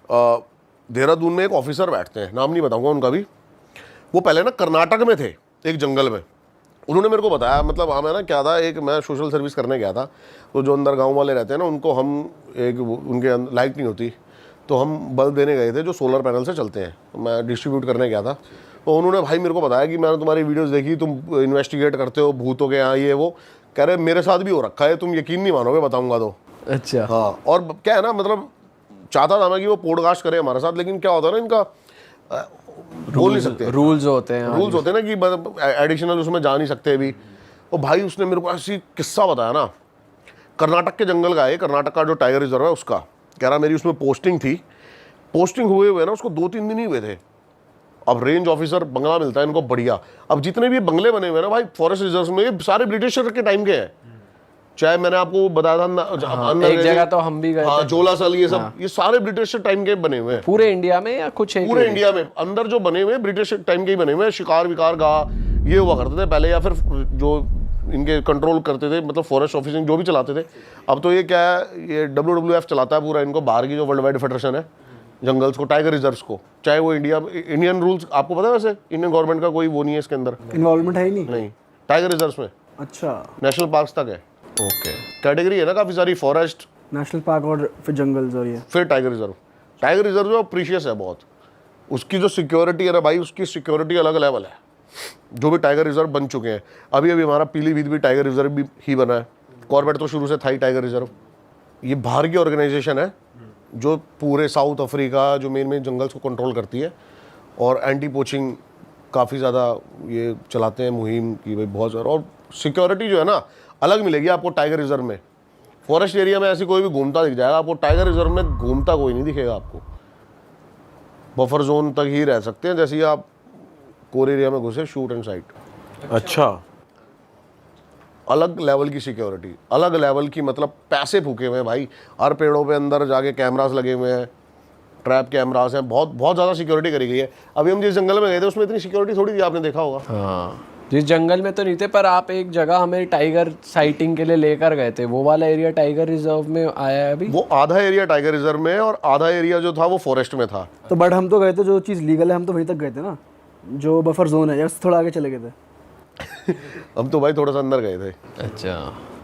देहरादून में एक ऑफिसर बैठते हैं, नाम नहीं बताऊंगा उनका भी। वो पहले ना कर्नाटक में थे, एक जंगल में। उन्होंने मेरे को बताया, मतलब हमें ना क्या था, एक मैं सोशल सर्विस करने गया था, तो जो अंदर गांव वाले रहते हैं ना, उनको हम एक उनके लाइट नहीं होती, तो हम बल्ब देने गए थे जो सोलर पैनल से चलते हैं, तो मैं डिस्ट्रीब्यूट करने गया था। तो उन्होंने भाई मेरे को बताया कि मैंने तुम्हारी वीडियोस देखी, तुम इन्वेस्टिगेट करते हो भूतों के यहाँ, ये वो। कह रहे मेरे साथ भी हो रखा है, तुम यकीन नहीं मानोगे, बताऊंगा तो। अच्छा। हाँ, और क्या है ना, मतलब चाहता था मैं कि वो पॉडकास्ट करे हमारे साथ, लेकिन क्या होता है ना, इनका बोल नहीं सकते, रूल्स होते हैं, रूल्स होते हैं ना कि एडिशनल उसमें जा नहीं सकते अभी। और भाई उसने मेरे को ऐसी किस्सा बताया ना, कर्नाटक के जंगल का है, कर्नाटक का जो टाइगर रिजर्व है उसका। कह रहा मेरी उसमें पोस्टिंग थी, पोस्टिंग हुए ना उसको 2-3 दिन ही हुए थे। अब रेंज ऑफिसर बंगला मिलता है इनको बढ़िया। अब जितने भी बंगले बने हुए ना भाई फॉरेस्ट रिजर्व में, ये सारे ब्रिटिशर के टाइम के हैं। चाहे मैंने आपको बताया था एक जगह तो हम भी गए हाँ, थे, जोलासल, ये सब ये सारे ब्रिटिश टाइम के बने हुए हैं। पूरे इंडिया में या कुछ एक? पूरे इंडिया में अंदर जो बने हुए हैं ब्रिटिश टाइम के ही बने हुए हैं। शिकार विकार गाह ये हुआ करते थे पहले, या फिर जो इनके कंट्रोल करते थे, मतलब फॉरेस्ट ऑफिसिंग जो भी चलाते थे। अब तो ये क्या है, ये WWF चलाता है पूरा इनको, बाहर की जो वर्ल्ड वाइड फेडरेशन है जंगल्स को, टाइगर रिजर्व्स को। चाहे वो इंडियन रूल्स आपको पता है, वैसे इंडियन गवर्नमेंट का कोई वो नहीं है इसके अंदर, इन्वॉल्वमेंट है ही नहीं टाइगर रिजर्व्स में। अच्छा, नेशनल पार्क्स तक है, ओके। कैटेगरी है ना काफ़ी सारी, फॉरेस्ट, नेशनल पार्क और फिर जंगल्स और ये फिर टाइगर रिजर्व। टाइगर रिजर्व जो प्रीशियस है बहुत, उसकी जो सिक्योरिटी है ना भाई, उसकी सिक्योरिटी अलग लेवल है। जो भी टाइगर रिजर्व बन चुके हैं, अभी हमारा पीलीभीत भी टाइगर रिजर्व भी ही बना है। कॉर्बेट तो शुरू से था ही टाइगर रिजर्व। ये बाहर की ऑर्गेनाइजेशन है जो पूरे साउथ अफ्रीका जो मेन जंगल्स को कंट्रोल करती है, और एंटी पोचिंग काफ़ी ज़्यादा ये चलाते हैं मुहिम की भाई, बहुत ज़्यादा। और सिक्योरिटी जो है ना अलग मिलेगी आपको टाइगर रिजर्व में। फॉरेस्ट एरिया में ऐसी कोई भी घूमता दिख जाएगा आपको, टाइगर रिजर्व में घूमता कोई नहीं दिखेगा आपको। बफर जोन तक ही रह सकते हैं, जैसे ही आप कोर एरिया में घुसे शूट एंड साइट। अच्छा, अलग लेवल की सिक्योरिटी, अलग लेवल की, मतलब पैसे फूके हुए हैं भाई। हर पेड़ों पे अंदर जाके कैमरास लगे हुए हैं, ट्रैप कैमरास हैं, बहुत बहुत ज़्यादा सिक्योरिटी करी गई है। अभी हम जिस जंगल में गए थे उसमें इतनी सिक्योरिटी थोड़ी थी, आपने देखा होगा। हाँ, जिस जंगल में तो नहीं थे, पर आप एक जगह हमें टाइगर साइटिंग के लिए लेकर गए थे, वो वाला एरिया टाइगर रिजर्व में आया है अभी? वो आधा एरिया टाइगर रिजर्व में है और आधा एरिया जो था वो फॉरेस्ट में था। तो बट हम तो गए थे, जो चीज़ लीगल है हम तो वहीं तक गए थे ना, जो बफर जोन है, या उससे थोड़ा आगे चले गए थे। हम तो भाई थोड़ा सा अंदर गए थे। अच्छा,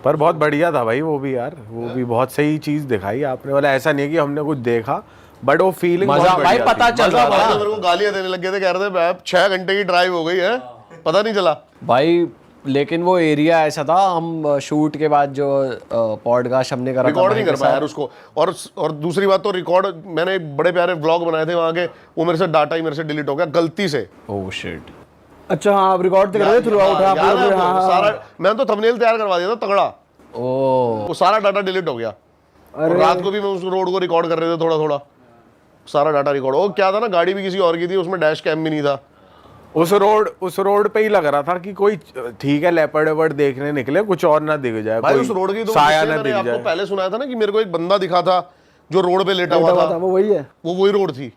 पर बहुत बढ़िया था भाई वो भी यार, वो भी बहुत सही चीज़ दिखाई आपने। वाला ऐसा नहीं है कि हमने कुछ देखा, बट वो फीलिंग मजा भाई पता चल रहा था। मेरे को गालियां देने लग गए थे, कह रहे थे 6 घंटे की ड्राइव हो गई है, पता नहीं चला भाई। लेकिन वो एरिया ऐसा था, हम शूट के बाद जो पॉडकास्ट हमने करा रिकॉर्ड नहीं कर पाया यार उसको। और दूसरी बात तो रिकॉर्ड, मैंने बड़े प्यारे व्लॉग बनाए थे वहाँ के, वो मेरे से डाटा ही मेरे से डिलीट हो गया गलती से। Oh shit. अच्छा हाँ, आप रिकॉर्ड कर रहे थे थ्रू आउट। सारा मैंने तो थंबनेल तैयार करवा दिया था तगड़ा, ओह वो सारा डाटा डिलीट हो गया। और रात को भी मैं उस रोड को रिकॉर्ड कर रहे थे थोड़ा थोड़ा, सारा डाटा रिकॉर्ड हो। क्या था ना, गाड़ी भी किसी और की थी, उसमें डैश कैम भी नहीं था। उस रोड पे ही लग रहा था कि कोई ठीक है लेपर्ड वेपर्ड देखने निकले, कुछ और ना दिख जाए, भाई कोई उस रोड की तो साया ना मैंने दिख आपको जाए। पहले सुनाया था ना कि मेरे को एक बंदा दिखा था जो रोड पे लेटा हुआ था, वो वही है, वो वही रोड थी।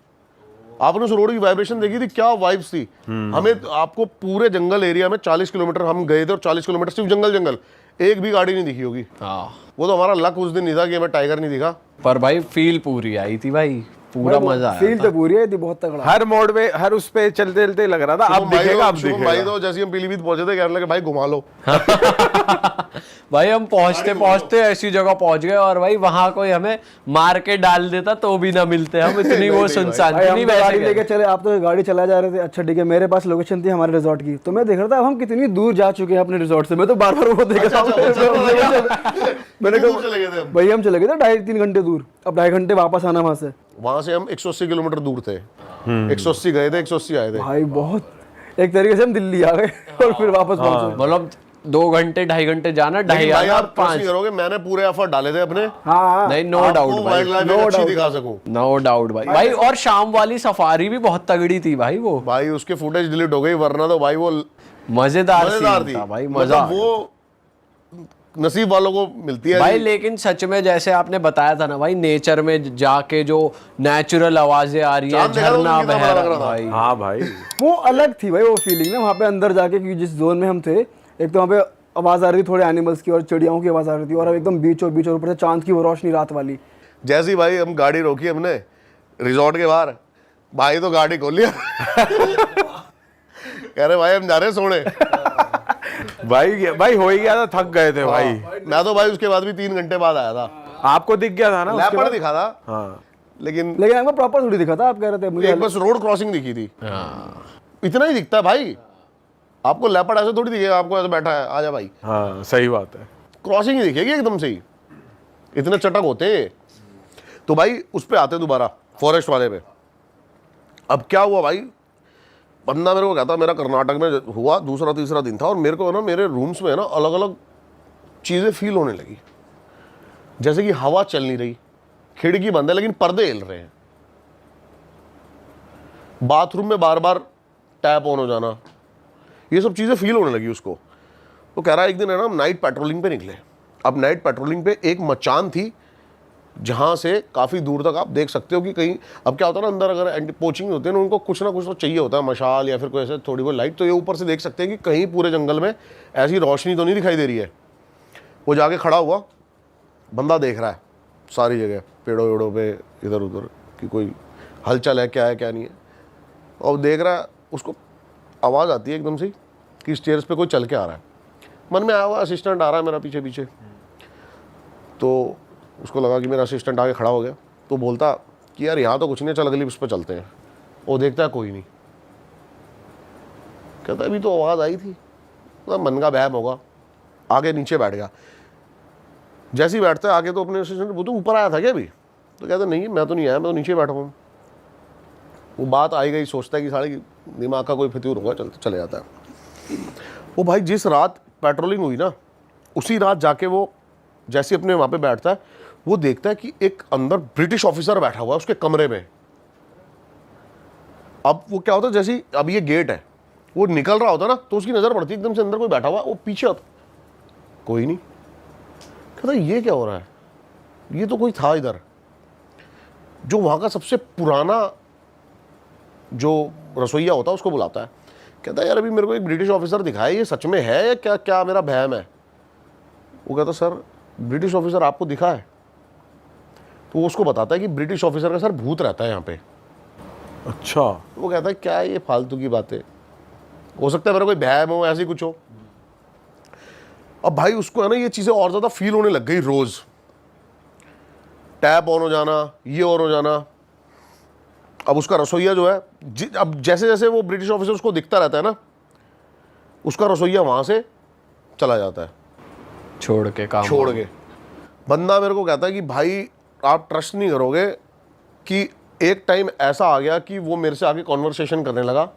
आपने उस रोड की वाइब्रेशन देखी थी, क्या वाइब्स थी। हमें आपको पूरे जंगल एरिया में 40 किलोमीटर हम गए थे, और 40 किलोमीटर सिर्फ जंगल, एक भी गाड़ी नहीं दिखी होगी। हाँ, वो तो हमारा लक उस दिन नहीं था कि हमें टाइगर नहीं दिखा। पर भाई फील पूरी आई थी भाई, पूरा मजा आया। फील तो पूरी आई थी, बहुत तगड़ा। हर मोड़ पे, हर उस पे चलते चलते लग रहा था अब दिखेगा, अब दिखेगा। भाई तो जैसे हम पीलीभीत पहुंचे थे, कहने लगे भाई घुमा लो। भाई हम पहुंचते पहुंचते ऐसी जगह पहुंच गए, और भाई वहां कोई हमें मार के डाल देता तो भी ना मिलते हम, इतनी वो सुनसान भाई, हम नहीं। तो गाड़ी वैसे लेके चले, आप तो गाड़ी चला जा रहे थे। अच्छा ठीक है, मेरे पास लोकेशन थी हमारे रिजॉर्ट की, तो मैं देख रहा था अब हम कितनी दूर जा चुके हैं अपने रिजॉर्ट से। मैं तो बार बार वो देख रहा हूँ। मैंने कहा भाई हम चले गए थे 2.5-3 घंटे दूर, अब 2.5 घंटे वापस आना वहां से हम 180 किलोमीटर दूर थे। 180 गए थे, 180 आए थे भाई। बहुत एक तरीके से हम दिल्ली आ गए और फिर वापस पहुंचे। मतलब 2 घंटे 2.5 घंटे जाना, 2.5 भाई आना, आप कुछ नहीं करोगे, मैंने पूरे एफर्ट डाले थे अपने। हाँ नहीं, नो डाउट भाई, अच्छी दिखा सकूं। नो डाउट भाई। और शाम वाली सफारी भी बहुत तगड़ी थी भाई। वो भाई उसके फुटेज डिलीट हो गई, वरना तो भाई वो मजेदार थी था भाई, मजा। मतलब वो नसीब वालों को मिलती है भाई। लेकिन सच में जैसे आपने बताया था ना भाई, नेचर में जाके जो नेचुरल आवाजें आ रही है, झरना बह रहा है भाई। हाँ भाई, वो अलग थी भाई वो फीलिंग ना, वहाँ पे अंदर जाके, क्योंकि जिस जोन में हम थे, एक तो वहाँ पे आवाज आ रही थी थोड़े एनिमल्स की और चिड़ियाओं की आवाज आ रही थी, और एकदम बीच और ऊपर से चांद की वो रोशनी रात वाली। जैसी भाई हम गाड़ी रोकी हमने, रिजॉर्ट के बाहर भाई तो गाड़ी खोल लिया कह रहे भाई हम जा रहे हैं सोने। भाई हो ही गया था, थक गए थे भाई। मैं तो भाई उसके बाद भी 3 घंटे बाद आया था। आपको दिख गया था ना उसके लेपर्ड बाद? दिखा था हाँ लेकिन आपको प्रॉपर थोड़ी दिखा था, आप कह रहे थे मुझे एक बस रोड क्रॉसिंग दिखी थी, इतना ही दिखता है भाई। आपको लेपर्ड ऐसे थोड़ी दिखेगा, आपको ऐसे बैठा है आजा भाई, हाँ सही बात है। क्रॉसिंग ही दिखेगी एकदम से ही, इतने चटक होते हैं। तो भाई उस पे आते दोबारा फॉरेस्ट वाले पे। अब क्या हुआ भाई, बंदा मेरे को कहता मेरा कर्नाटक में हुआ, दूसरा तीसरा दिन था और मेरे को है ना मेरे रूम्स में है ना अलग अलग चीज़ें फील होने लगी, जैसे कि हवा चल नहीं रही, खिड़की बंद है लेकिन पर्दे हिल रहे हैं, बाथरूम में बार बार टैप ऑन हो जाना, ये सब चीज़ें फील होने लगी उसको। तो कह रहा है एक दिन है ना हम नाइट पेट्रोलिंग पे निकले। अब नाइट पेट्रोलिंग पे एक मचान थी जहाँ से काफ़ी दूर तक आप देख सकते हो कि कहीं, अब क्या होता है ना अंदर अगर एंटी पोचिंग होते हैं ना उनको कुछ ना कुछ तो चाहिए होता है, मशाल या फिर कोई ऐसे थोड़ी बहुत लाइट, तो ये ऊपर से देख सकते हैं कि कहीं पूरे जंगल में ऐसी रोशनी तो नहीं दिखाई दे रही है। वो जाके खड़ा हुआ, बंदा देख रहा है सारी जगह पेड़ों वेड़ों पे इधर उधर कि कोई हलचल है, क्या है क्या नहीं है। और देख रहा है, उसको आवाज़ आती है एकदम से कि स्टेयर्स पे कोई चल के आ रहा है। मन में आया हुआ असिस्टेंट आ रहा है मेरा पीछे पीछे, तो उसको लगा कि मेरा असिस्टेंट आगे खड़ा हो गया, तो बोलता कि यार यहाँ तो कुछ नहीं, चल अगली उस पर चलते हैं। वो देखता है कोई नहीं, कहता अभी तो आवाज़ आई थी, तो मन का बहम होगा, आगे नीचे बैठ गया। जैसे ही बैठता है आगे तो अपने असिस्टेंट, वो तो ऊपर आया था क्या अभी, तो कहता नहीं मैं तो नहीं आया, मैं तो नीचे बैठा हूँ। वो बात आई गई, सोचता है कि साढ़े दिमाग का कोई फितूर होगा, चले जाता है। वो भाई जिस रात पेट्रोलिंग हुई ना, उसी रात जाके वो जैसे अपने वहाँ पे बैठता है, वो देखता है कि एक अंदर ब्रिटिश ऑफिसर बैठा हुआ है उसके कमरे में। अब वो क्या होता है, जैसे अब ये गेट है, वो निकल रहा होता ना तो उसकी नज़र पड़ती है एकदम से अंदर कोई बैठा हुआ, वो पीछे होता, कोई नहीं। कहता ये क्या हो रहा है, ये तो कोई था इधर। जो वहाँ का सबसे पुराना जो रसोइया होता है उसको बुलाता है, कहता है यार अभी मेरे को एक ब्रिटिश ऑफिसर दिखाया, ये सच में है या क्या क्या मेरा वहम है। वो कहता सर ब्रिटिश ऑफिसर आपको दिखा है, तो वो उसको बताता है कि ब्रिटिश ऑफिसर का सर भूत रहता है यहाँ पे। अच्छा। वो कहता है क्या ये फालतू की बातें, हो सकता है मेरा कोई वहम हो, ऐसी कुछ हो। अब भाई उसको है ना ये चीज़ें और ज़्यादा फील होने लग गई, रोज़ टैप ऑन हो जाना, ये ऑन हो जाना। अब उसका रसोइया जो है, अब जैसे जैसे वो ब्रिटिश ऑफिसर उसको दिखता रहता है ना, उसका रसोइया वहाँ से चला जाता है, छोड़ के। बंदा मेरे को कहता है कि भाई आप ट्रस्ट नहीं करोगे कि एक टाइम ऐसा आ गया कि वो मेरे से आगे कॉन्वर्सेशन करने लगा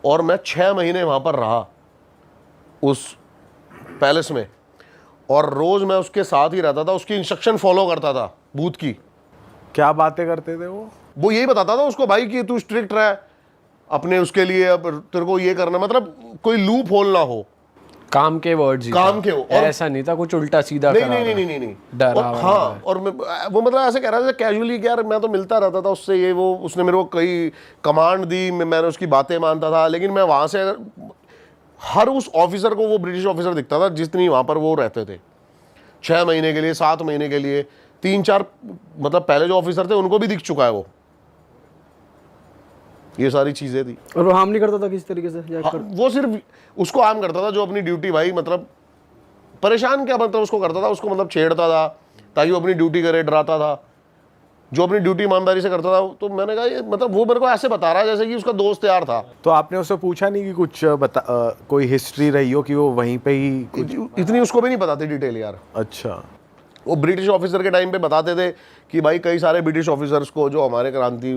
और मैं 6 महीने वहाँ पर रहा उस पैलेस में, और रोज़ मैं उसके साथ ही रहता था, उसकी इंस्ट्रक्शन फॉलो करता था भूत की। क्या बातें करते थे वो यही बताता था उसको भाई कि तू स्ट्रिक्ट रह अपने उसके लिए, अब तेरे को ये करना, मतलब कोई लूप होल ना हो, काम के वर्ड्स, काम के हो। और ऐसा नहीं था कुछ उल्टा सीधा नहीं करा नहीं रहा। नहीं नहीं डरा और हुआ हाँ, और वो मतलब ऐसे कह रहा था कैजुअली कि यार मैं तो मिलता रहता था उससे, ये वो उसने मेरे को कई कमांड दी, मैंने उसकी बातें मानता था, लेकिन मैं वहाँ से हर उस ऑफिसर को, वो ब्रिटिश ऑफिसर दिखता था जितनी वहाँ पर वो रहते थे, 6 महीने के लिए, 7 महीने के लिए, 3-4 मतलब पहले जो ऑफिसर थे उनको भी दिख चुका है वो, ये सारी चीज़ें थी। और वो हार्म नहीं करता था किसी तरीके से वो सिर्फ उसको आम करता था जो अपनी ड्यूटी, भाई मतलब परेशान क्या मतलब उसको करता था, उसको मतलब छेड़ता था ताकि वो अपनी ड्यूटी करे, डराता था। जो अपनी ड्यूटी ईमानदारी से करता था, तो मैंने कहा ये मतलब वो मेरे को ऐसे बता रहा है जैसे कि उसका दोस्त यार था। तो आपने उससे पूछा नहीं कि कुछ कोई हिस्ट्री रही हो कि वो वहीं पे ही इतनी उसको भी नहीं बताते डिटेल यार। अच्छा। वो ब्रिटिश ऑफिसर के टाइम पे बताते थे कि भाई कई सारे ब्रिटिश ऑफिसर्स को जो हमारे क्रांति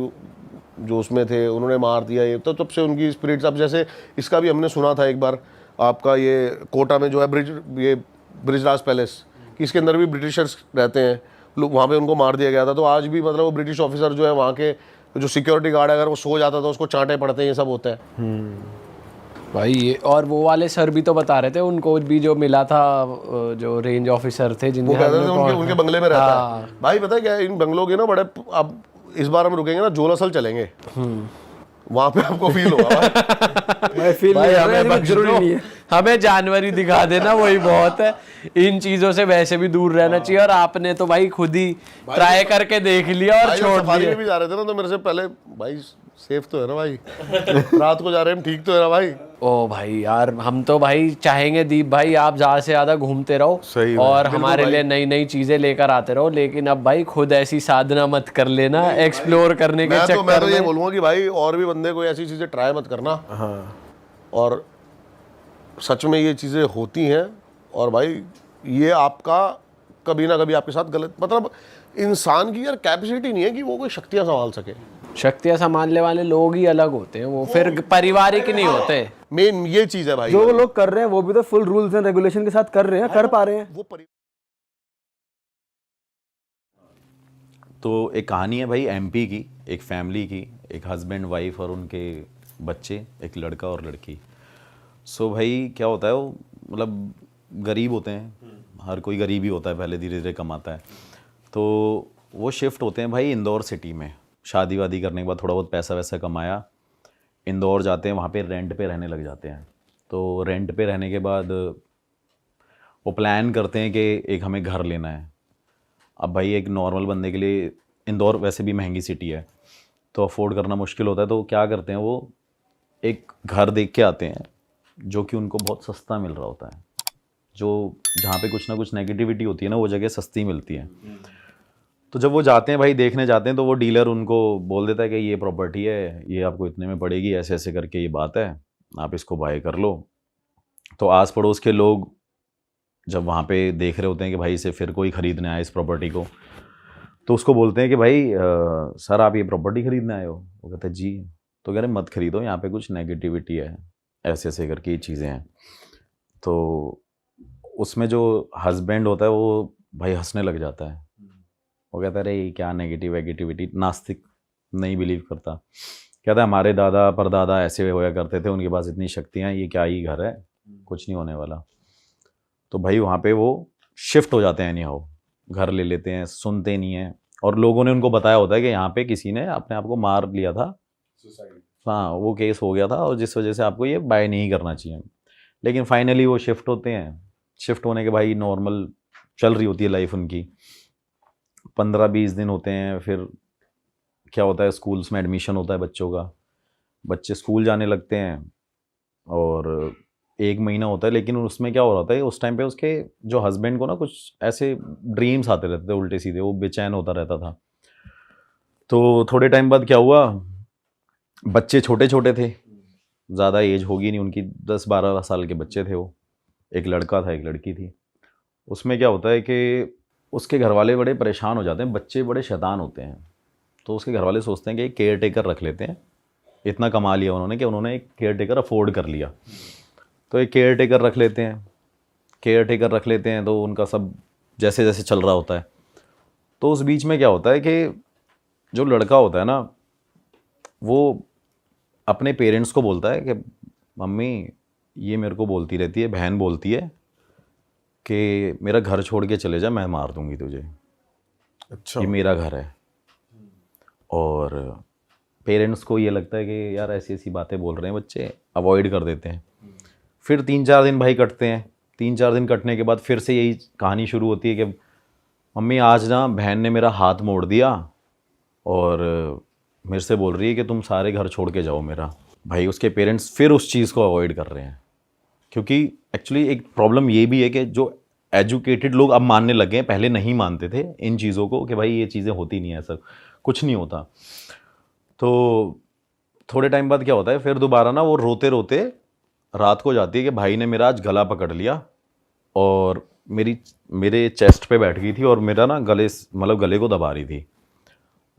जो उसमें थे उन्होंने मार दिया, ये तो तब से उनकी स्पिरिट्स। अब जैसे इसका भी हमने सुना था एक बार, आपका ये कोटा में जो है ब्रिजराज पैलेस, कि इसके अंदर भी ब्रिटिशर्स रहते हैं, लोग वहाँ पे उनको मार दिया गया था। तो आज भी मतलब वो ब्रिटिश ऑफिसर जो है वहाँ के जो सिक्योरिटी गार्ड है, अगर वो सो जाता था उसको चांटे पड़ते हैं, ये सब होता है भाई। ये और वो वाले सर भी तो बता रहे थे उनको भी जो मिला था, जो रेंज ऑफिसर थे जिनके वो कहते थे उनके बंगले में रहता है। भाई पता है क्या, इन बंगलों के ना बड़े, अब इस बार हम रुकेंगे ना जोलासल चलेंगे, वहां पे आपको फील होगा भाई। मैं फील भाई नहीं हमें हमें बख्श जरूरी दो, नहीं है। हमें जानवरी दिखा देना वही बहुत है। इन चीजों से वैसे भी दूर रहना चाहिए, और आपने तो भाई खुद ही ट्राई करके देख लिया और भाई जब छोड़ सफारी दिया। में भी जा रहे थे ना तो मेरे से पहले भाई सेफ तो है ना भाई, रात को जा रहे हैं हम, ठीक तो है ना भाई। ओ भाई यार, हम तो भाई चाहेंगे दीप भाई आप ज्यादा से ज्यादा घूमते रहो सही और हमारे लिए नई नई चीजें लेकर आते रहो, लेकिन अब भाई खुद ऐसी साधना मत कर लेना एक्सप्लोर करने के मैं चक्कर तो ये में। बोलूंगा कि भाई और भी बंदे कोई ऐसी चीजें ट्राई मत करना। हाँ और सच में ये चीज़ें होती हैं, और भाई ये आपका कभी ना कभी आपके साथ गलत, मतलब इंसान की यार कैपेसिटी नहीं है कि वो कोई शक्तियाँ संभाल सके। शक्तियां संभालने वाले लोग ही अलग होते हैं, वो फिर पारिवारिक नहीं होते। मेन ये चीज़ है भाई। जो लोग कर रहे हैं वो भी तो फुल रूल्स एंड रेगुलेशन के साथ कर रहे हैं, कर पा रहे हैं। वो तो एक कहानी है भाई एमपी की, एक फैमिली की, एक हस्बैंड वाइफ और उनके बच्चे, एक लड़का और लड़की। सो भाई क्या होता है, वो मतलब गरीब होते हैं, हर कोई गरीब ही होता है, पहले धीरे धीरे कमाता है। तो वो शिफ्ट होते हैं भाई इंदौर सिटी में, शादी वादी करने के बाद थोड़ा बहुत पैसा वैसा कमाया, इंदौर जाते हैं, वहाँ पे रेंट पे रहने लग जाते हैं। तो रेंट पे रहने के बाद वो प्लान करते हैं कि एक हमें घर लेना है। अब भाई एक नॉर्मल बंदे के लिए इंदौर वैसे भी महंगी सिटी है, तो अफोर्ड करना मुश्किल होता है। तो क्या करते हैं, वो एक घर देख के आते हैं जो कि उनको बहुत सस्ता मिल रहा होता है। जो जहाँ पे कुछ ना कुछ नेगेटिविटी होती है ना, वो जगह सस्ती मिलती है। तो जब वो जाते हैं भाई, देखने जाते हैं, तो वो डीलर उनको बोल देता है कि ये प्रॉपर्टी है, ये आपको इतने में पड़ेगी, ऐसे ऐसे करके ये बात है, आप इसको बाय कर लो। तो आस पड़ोस के लोग जब वहाँ पे देख रहे होते हैं कि भाई इसे फिर कोई ख़रीदने आया इस प्रॉपर्टी को, तो उसको बोलते हैं कि भाई सर आप ये प्रॉपर्टी ख़रीदने आए हो? वो कहते हैं जी। तो कह रहे मत ख़रीदो, यहाँ पे कुछ नेगेटिविटी है, ऐसे ऐसे करके ये चीज़ें हैं। तो उसमें जो हस्बैंड होता है वो भाई हंसने लग जाता है। वो कहता है अरे ये क्या नेगेटिविटी, नास्तिक, नहीं बिलीव करता। कहता है हमारे दादा परदादा ऐसे होया करते थे, उनके पास इतनी शक्तियाँ, ये क्या ही घर है, कुछ नहीं होने वाला। तो भाई वहाँ पे वो शिफ्ट हो जाते हैं, नहीं हो घर ले लेते हैं, सुनते नहीं हैं। और लोगों ने उनको बताया होता है कि यहाँ पे किसी ने अपने आप को मार लिया था, हाँ वो केस हो गया था, और जिस वजह से आपको ये बाय नहीं करना चाहिए। लेकिन फाइनली वो शिफ्ट होते हैं। शिफ्ट होने के भाई नॉर्मल चल रही होती है लाइफ उनकी, 15-20 दिन होते हैं। फिर क्या होता है, स्कूल्स में एडमिशन होता है बच्चों का, बच्चे स्कूल जाने लगते हैं, और 1 महीना होता है। लेकिन उसमें क्या हो रहा था, उस टाइम पे उसके जो हस्बैंड को ना कुछ ऐसे ड्रीम्स आते रहते थे उल्टे सीधे, वो बेचैन होता रहता था। तो थोड़े टाइम बाद क्या हुआ, बच्चे छोटे छोटे थे, ज़्यादा एज होगी नहीं उनकी, 10-12 साल के बच्चे थे वो, एक लड़का था एक लड़की थी। उसमें क्या होता है कि उसके घर वाले बड़े परेशान हो जाते हैं, बच्चे बड़े शैतान होते हैं। तो उसके घर वाले सोचते हैं कि एक केयर टेकर रख लेते हैं, इतना कमा लिया उन्होंने कि उन्होंने एक केयर टेकर अफोर्ड कर लिया। तो एक केयर टेकर रख लेते हैं, तो उनका सब जैसे जैसे चल रहा होता है। तो उस बीच में क्या होता है कि जो लड़का होता है ना, वो अपने पेरेंट्स को बोलता है कि मम्मी ये मेरे को बोलती रहती है, बहन बोलती है कि मेरा घर छोड़ के चले जा, मैं मार दूंगी तुझे, अच्छा ये मेरा घर है। और पेरेंट्स को ये लगता है कि यार ऐसी ऐसी बातें बोल रहे हैं बच्चे, अवॉइड कर देते हैं। फिर 3-4 दिन भाई कटते हैं। 3-4 दिन कटने के बाद फिर से यही कहानी शुरू होती है कि मम्मी आज ना बहन ने मेरा हाथ मोड़ दिया और मेरे से बोल रही है कि तुम सारे घर छोड़ के जाओ मेरा। भाई उसके पेरेंट्स फिर उस चीज़ को अवॉइड कर रहे हैं, क्योंकि एक्चुअली एक प्रॉब्लम ये भी है कि जो एजुकेटेड लोग अब मानने लगे हैं, पहले नहीं मानते थे इन चीज़ों को कि भाई ये चीज़ें होती नहीं है, ऐसा कुछ नहीं होता। तो थोड़े टाइम बाद क्या होता है, फिर दोबारा ना वो रोते रोते रात को जाती है कि भाई ने मेरा आज गला पकड़ लिया और मेरे चेस्ट पे बैठ गई थी और मेरा ना गले को दबा रही थी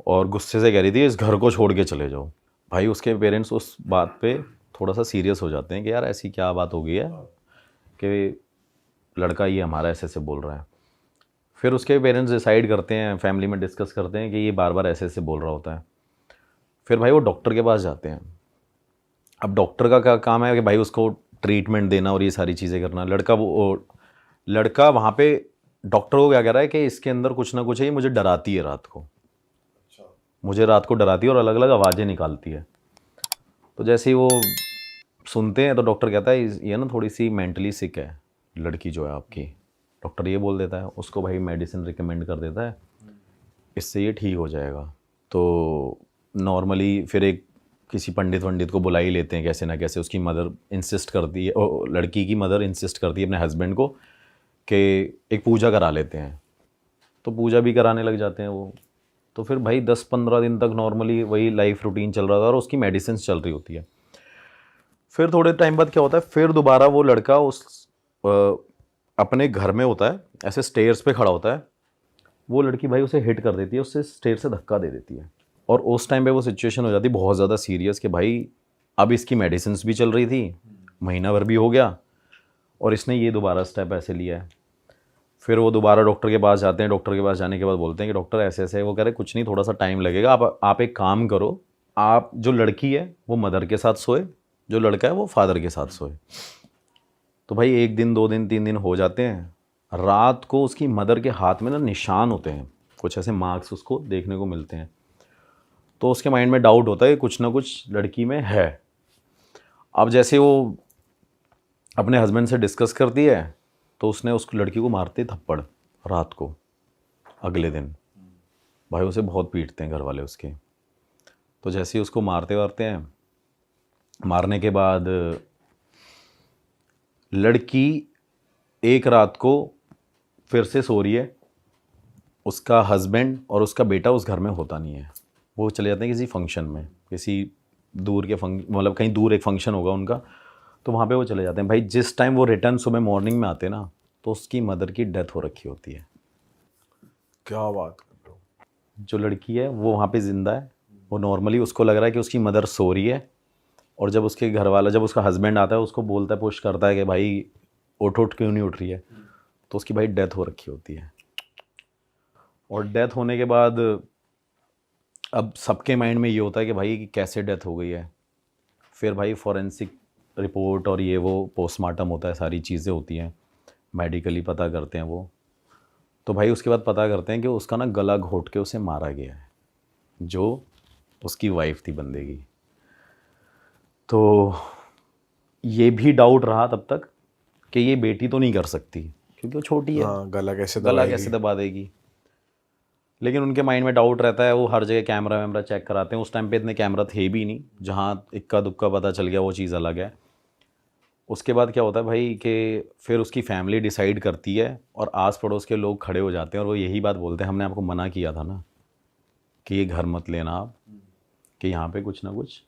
और गुस्से से कह रही थी इस घर को छोड़ के चले जाओ। भाई उसके पेरेंट्स उस बात पे थोड़ा सा सीरियस हो जाते हैं कि यार ऐसी क्या बात हो गई है कि लड़का ये हमारा ऐसे ऐसे बोल रहा है। फिर उसके पेरेंट्स डिसाइड करते हैं, फैमिली में डिस्कस करते हैं कि ये बार बार ऐसे ऐसे बोल रहा होता है। फिर भाई वो डॉक्टर के पास जाते हैं। अब डॉक्टर का क्या काम है कि भाई उसको ट्रीटमेंट देना और ये सारी चीज़ें करना। लड़का वहाँ पे डॉक्टर को क्या कह रहा है कि इसके अंदर कुछ ना कुछ है, ये मुझे डराती है रात को, मुझे रात को डराती है और अलग अलग आवाज़ें निकालती है। तो जैसे ही वो सुनते हैं तो डॉक्टर कहता है ये ना थोड़ी सी मेंटली सिक है लड़की जो है आपकी, डॉक्टर ये बोल देता है। उसको भाई मेडिसिन रिकमेंड कर देता है, इससे ये ठीक हो जाएगा। तो नॉर्मली फिर एक किसी पंडित को बुला ही लेते हैं कैसे ना कैसे। उसकी मदर इंसिस्ट करती है, लड़की की मदर इंसिस्ट करती है अपने हस्बैंड को कि एक पूजा करा लेते हैं। तो पूजा भी कराने लग जाते हैं वो। तो फिर भाई 10-15 दिन तक नॉर्मली वही लाइफ रूटीन चल रहा था और उसकी मेडिसिन चल रही होती है। फिर थोड़े टाइम बाद क्या होता है, फिर दोबारा वो लड़का उस अपने घर में होता है, ऐसे स्टेयर्स पे खड़ा होता है। वो लड़की भाई उसे हिट कर देती है, उससे स्टेयर से धक्का दे देती है। और उस टाइम पे वो सिचुएशन हो जाती है बहुत ज़्यादा सीरियस कि भाई अब इसकी मेडिसिन भी चल रही थी, महीना भर भी हो गया और इसने ये दोबारा स्टेप ऐसे लिया है। फिर वो दोबारा डॉक्टर के पास जाते हैं। डॉक्टर के पास जाने के बाद बोलते हैं कि डॉक्टर ऐसे ऐसे है। वो कह रहे कुछ नहीं, थोड़ा सा टाइम लगेगा, आप एक काम करो, आप जो लड़की है वो मदर के साथ सोए, जो लड़का है वो फादर के साथ सोए। तो भाई 1 दिन 2 दिन 3 दिन हो जाते हैं। रात को उसकी मदर के हाथ में ना निशान होते हैं, कुछ ऐसे मार्क्स उसको देखने को मिलते हैं। तो उसके माइंड में डाउट होता है कि कुछ ना कुछ लड़की में है। अब जैसे वो अपने हस्बैंड से डिस्कस करती है तो उसने उस लड़की को मारते थप्पड़ रात को। अगले दिन भाई उसे बहुत पीटते हैं घर वाले उसके। तो जैसे ही उसको मारते हैं, मारने के बाद लड़की एक रात को फिर से सो रही है। उसका हस्बैंड और उसका बेटा उस घर में होता नहीं है, वो चले जाते हैं किसी फंक्शन में, किसी दूर के मतलब कहीं दूर एक फंक्शन होगा उनका, तो वहाँ पे वो चले जाते हैं। भाई जिस टाइम वो रिटर्न सुबह मॉर्निंग में आते हैं ना, तो उसकी मदर की डेथ हो रखी होती है। क्या बात कर रहे हो? जो लड़की है वो वहाँ पे ज़िंदा है। वो नॉर्मली उसको लग रहा है कि उसकी मदर सो रही है, और जब उसके घर वाला, जब उसका हस्बैंड आता है उसको बोलता है, पुश करता है कि भाई उठ क्यों नहीं उठ रही है, तो उसकी भाई डेथ हो रखी होती है। और डेथ होने के बाद अब सबके माइंड में ये होता है कि भाई कि कैसे डेथ हो गई है। फिर भाई फॉरेंसिक रिपोर्ट और ये वो पोस्टमार्टम होता है, सारी चीज़ें होती हैं, मेडिकली पता करते हैं वो। तो भाई उसके बाद पता करते हैं कि उसका ना गला घोट के उसे मारा गया है, जो उसकी वाइफ थी बंदे की। तो ये भी डाउट रहा तब तक कि ये बेटी तो नहीं कर सकती क्योंकि वो छोटी है, हाँ, गला गला कैसे दबा देगी। लेकिन उनके माइंड में डाउट रहता है, वो हर जगह कैमरा वैमरा चेक कराते हैं। उस टाइम पे इतने कैमरा थे भी नहीं, जहाँ इक्का दुक्का पता चल गया वो चीज़ अलग है। उसके बाद क्या होता है भाई कि फिर उसकी फैमिली डिसाइड करती है और आस पड़ोस के लोग खड़े हो जाते हैं और वो यही बात बोलते हैं, हमने आपको मना किया था ना कि ये घर मत लेना आप, कि यहाँ पे कुछ ना कुछ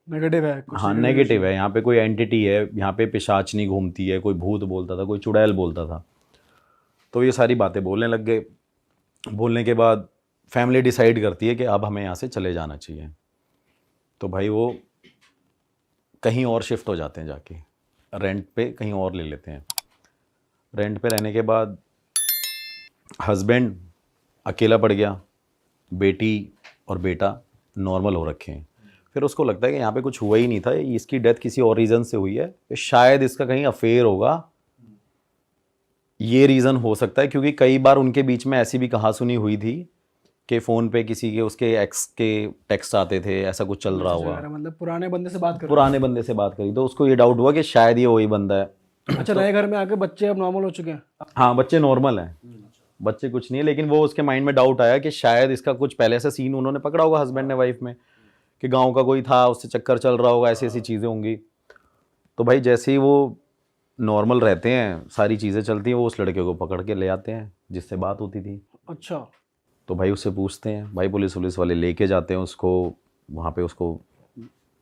नेगेटिव है कुछ। हाँ नेगेटिव है, यहाँ पे कोई एंटिटी है, यहाँ पे पिशाचनी घूमती है, कोई भूत बोलता था, कोई चुड़ैल बोलता था। तो ये सारी बातें बोलने लग गए। बोलने के बाद फैमिली डिसाइड करती है कि अब हमें यहाँ से चले जाना चाहिए। तो भाई वो कहीं और शिफ्ट हो जाते हैं, जाके रेंट पे कहीं और ले लेते हैं। रेंट पे रहने के बाद हस्बैंड अकेला पड़ गया, बेटी और बेटा नॉर्मल हो रखे हैं। फिर उसको लगता है कि यहाँ पे कुछ हुआ ही नहीं था, इसकी डेथ किसी और रीज़न से हुई है, शायद इसका कहीं अफेयर होगा, ये रीज़न हो सकता है। क्योंकि कई बार उनके बीच में ऐसी भी कहा सुनी हुई थी कि फ़ोन पे किसी के उसके एक्स के टेक्स्ट आते थे, ऐसा कुछ चल रहा होगा, मतलब पुराने बंदे से बात कर पुराने बंदे से बात करी। तो उसको ये डाउट हुआ कि शायद ये वही बंदा है। अच्छा, नए घर में आके बच्चे अब नॉर्मल हो चुके हैं। हाँ बच्चे नॉर्मल हैं, बच्चे कुछ नहीं है। लेकिन वो उसके माइंड में डाउट आया कि शायद इसका कुछ पहले से सीन उन्होंने पकड़ा होगा हस्बैंड ने वाइफ में, कि गांव का कोई था, उससे चक्कर चल रहा होगा, ऐसी ऐसी चीज़ें होंगी। तो भाई जैसे ही वो नॉर्मल रहते हैं, सारी चीज़ें चलती हैं, वो उस लड़के को पकड़ के ले आते हैं जिससे बात होती थी। अच्छा, तो भाई उससे पूछते हैं, भाई पुलिस वाले लेके जाते हैं उसको, वहाँ पे उसको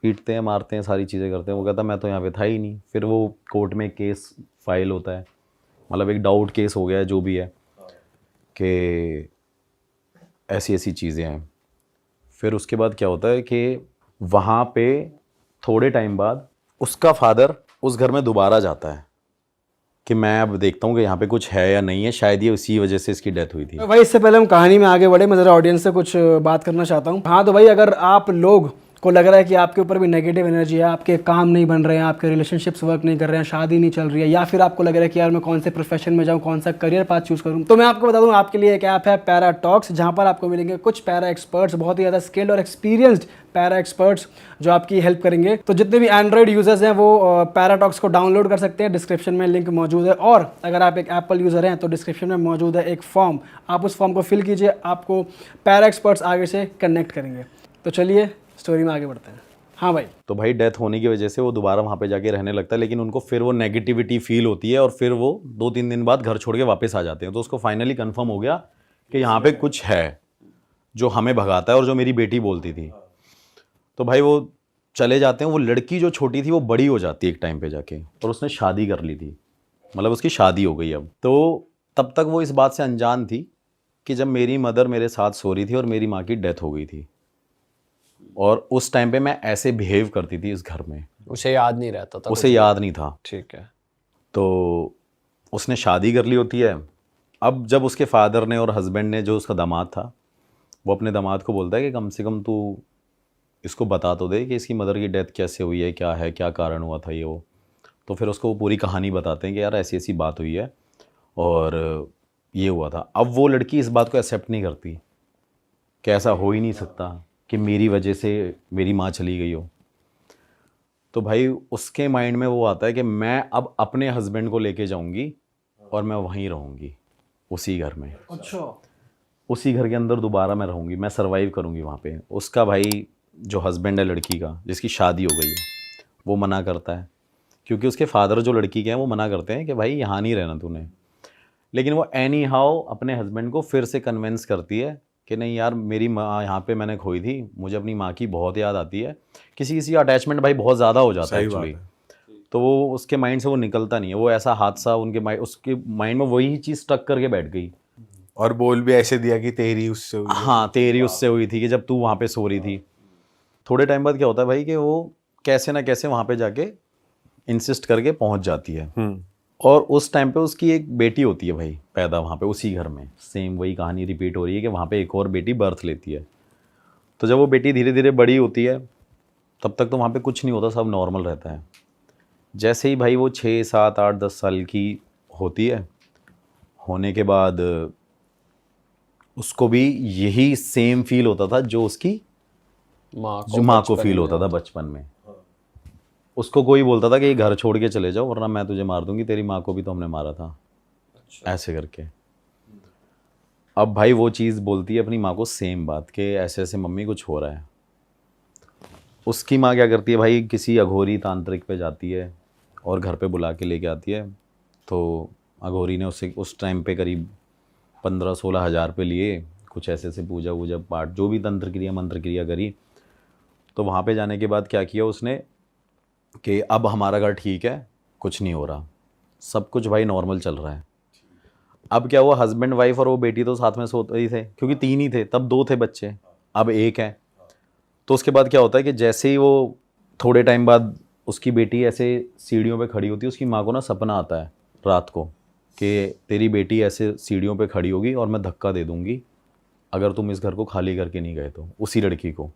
पीटते हैं, मारते हैं, सारी चीज़ें करते हैं। वो कहता मैं तो यहाँ पे था ही नहीं। फिर वो कोर्ट में केस फाइल होता है, मतलब एक डाउट केस हो गया है जो भी है, कि ऐसी ऐसी चीज़ें हैं। फिर उसके बाद क्या होता है कि वहाँ पे थोड़े टाइम बाद उसका फादर उस घर में दोबारा जाता है कि मैं अब देखता हूँ कि यहाँ पे कुछ है या नहीं है, शायद ये उसी वजह से इसकी डेथ हुई थी। भाई इससे पहले हम कहानी में आगे बढ़े, मैं ज़रा ऑडियंस से कुछ बात करना चाहता हूँ। हाँ तो भाई, अगर आप लोग को लग रहा है कि आपके ऊपर भी नेगेटिव एनर्जी है, आपके काम नहीं बन रहे हैं, आपके रिलेशनशिप्स वर्क नहीं कर रहे हैं, शादी नहीं चल रही है, या फिर आपको लग रहा है कि यार मैं कौन से प्रोफेशन में जाऊँ, कौन सा करियर पाथ चूज़ करूँ, तो मैं आपको बता दूँ आपके लिए एक ऐप है पैरा टॉक्स, जहाँ पर आपको मिलेंगे कुछ पैरा एक्सपर्ट्स, बहुत ही ज़्यादा स्किल्ड और एक्सपीरियंस्ड पैरा एक्सपर्ट्स जो आपकी हेल्प करेंगे। तो जितने भी एंड्रॉइड यूजर्स हैं वो पैराटॉक्स को डाउनलोड कर सकते हैं, डिस्क्रिप्शन में लिंक मौजूद है। और अगर आप एक एप्पल यूज़र हैं तो डिस्क्रिप्शन में मौजूद है एक फॉर्म, आप उस फॉर्म को फिल कीजिए, आपको पैरा एक्सपर्ट्स आगे से कनेक्ट करेंगे। तो चलिए स्टोरी में आगे बढ़ते हैं। हाँ भाई। तो भाई डेथ होने की वजह से वो दोबारा वहाँ पे जाके रहने लगता है, लेकिन उनको फिर वो नेगेटिविटी फील होती है और फिर वो 2-3 दिन बाद घर छोड़ के वापस आ जाते हैं। तो उसको फाइनली कंफर्म हो गया कि यहाँ पे कुछ है जो हमें भगाता है और जो मेरी बेटी बोलती थी। तो भाई वो चले जाते हैं। वो लड़की जो छोटी थी वो बड़ी हो जाती है एक टाइम पे जाके, और उसने शादी कर ली थी, मतलब उसकी शादी हो गई अब। तो तब तक वो इस बात से अनजान थी कि जब मेरी मदर मेरे साथ सो रही थी और मेरी माँ की डेथ हो गई थी, और उस टाइम पे मैं ऐसे बिहेव करती थी इस घर में। उसे याद नहीं रहता था, उसे याद नहीं था। ठीक है। तो उसने शादी कर ली होती है। अब जब उसके फादर ने और हस्बैंड ने, जो उसका दामाद था, वो अपने दामाद को बोलता है कि कम से कम तू इसको बता तो दे कि इसकी मदर की डेथ कैसे हुई है, क्या है, क्या कारण हुआ था ये वो। तो फिर उसको वो पूरी कहानी बताते हैं कि यार ऐसी ऐसी बात हुई है और ये हुआ था। अब वो लड़की इस बात को एक्सेप्ट नहीं करती कि ऐसा हो ही नहीं सकता कि मेरी वजह से मेरी माँ चली गई हो। तो भाई उसके माइंड में वो आता है कि मैं अब अपने हस्बैंड को लेके जाऊंगी और मैं वहीं रहूंगी, उसी घर में। अच्छा। उसी घर के अंदर दोबारा मैं रहूंगी, मैं सरवाइव करूंगी वहाँ पे। उसका भाई जो हस्बैंड है लड़की का, जिसकी शादी हो गई है, वो मना करता है, क्योंकि उसके फादर जो लड़की के हैं वो मना करते हैं कि भाई यहाँ नहीं रहना तूने। लेकिन वो एनी हाउ अपने हस्बैंड को फिर से कन्विंस करती है कि नहीं यार, मेरी माँ यहाँ पे मैंने खोई थी, मुझे अपनी माँ की बहुत याद आती है। किसी किसी का अटैचमेंट भाई बहुत ज़्यादा हो जाता है एक्चुअली। तो वो उसके माइंड से वो निकलता नहीं है। वो ऐसा हादसा उसके माइंड में वही चीज़ स्टक करके बैठ गई। और बोल भी ऐसे दिया कि तेरी उससे हुई है। हाँ, तेरी उससे हुई थी कि जब तू वहाँ पे सो रही थी। थोड़े टाइम बाद क्या होता है भाई कि वो कैसे ना कैसे वहाँ पे जाके इंसिस्ट करके पहुँच जाती है। और उस टाइम पे उसकी एक बेटी होती है भाई पैदा वहाँ पे उसी घर में। सेम वही कहानी रिपीट हो रही है कि वहाँ पे एक और बेटी बर्थ लेती है। तो जब वो बेटी धीरे धीरे बड़ी होती है, तब तक तो वहाँ पे कुछ नहीं होता, सब नॉर्मल रहता है। जैसे ही भाई वो 6, 7, 8, 10 साल की होती है, होने के बाद उसको भी यही सेम फील होता था जो उसकी माँ को फील होता था बचपन में। उसको कोई बोलता था कि ये घर छोड़ के चले जाओ वरना मैं तुझे मार दूंगी, तेरी माँ को भी तो हमने मारा था। अच्छा। ऐसे करके अब भाई वो चीज़ बोलती है अपनी माँ को, सेम बात कि ऐसे ऐसे मम्मी कुछ हो रहा है। उसकी माँ क्या करती है भाई, किसी अघोरी तांत्रिक पे जाती है और घर पे बुला के लेके आती है। तो अघोरी ने उससे उस टाइम पे करीब 15-16 हज़ार रुपये लिए, कुछ ऐसे ऐसे पूजा वूजा पाठ जो भी तंत्र क्रिया मंत्र क्रिया करी। तो वहाँ पे जाने के बाद क्या किया उसने कि अब हमारा घर ठीक है, कुछ नहीं हो रहा, सब कुछ भाई नॉर्मल चल रहा है। अब क्या हुआ, हस्बैंड वाइफ और वो बेटी तो साथ में सोते ही थे, क्योंकि 3 ही थे तब, 2 थे बच्चे, अब 1 है। तो उसके बाद क्या होता है कि जैसे ही वो थोड़े टाइम बाद उसकी बेटी ऐसे सीढ़ियों पे खड़ी होती है, उसकी माँ को ना सपना आता है रात को कि तेरी बेटी ऐसे सीढ़ियों पे खड़ी होगी और मैं धक्का दे दूंगी अगर तुम इस घर को खाली करके नहीं गए तो। उसी लड़की को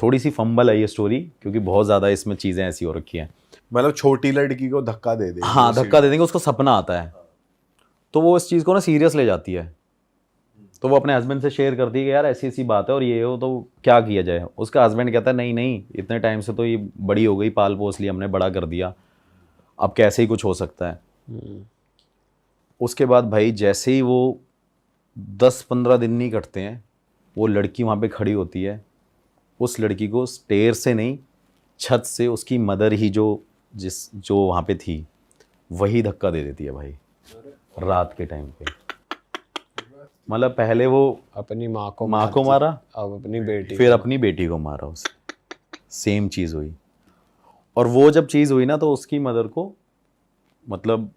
थोड़ी सी फंबल है ये स्टोरी, क्योंकि बहुत ज़्यादा इसमें चीज़ें ऐसी हो रखी हैं। मतलब छोटी लड़की को धक्का दे देंगे। हाँ, धक्का दे देंगे, उसको सपना आता है। तो वो इस चीज़ को ना सीरियस ले जाती है। तो वो अपने हस्बैंड से शेयर करती है कि यार ऐसी ऐसी बात है और ये हो, तो क्या किया जाए। उसका हस्बैंड कहता है नहीं नहीं, इतने टाइम से तो ये बड़ी हो गई, पाल पोस लिया हमने, बड़ा कर दिया, अब कैसे ही कुछ हो सकता है। उसके बाद भाई जैसे ही वो 10-15 दिन नहीं कटते हैं, वो लड़की वहाँ पे खड़ी होती है। उस लड़की को स्टेयर से नहीं, छत से उसकी मदर ही जो वहाँ पे थी वही धक्का दे देती है भाई रात के टाइम पे। मतलब पहले वो अपनी माँ को मारा, अब अपनी बेटी, फिर अपनी बेटी को मारा उसे। सेम चीज़ हुई। और वो जब चीज़ हुई ना, तो उसकी मदर को, मतलब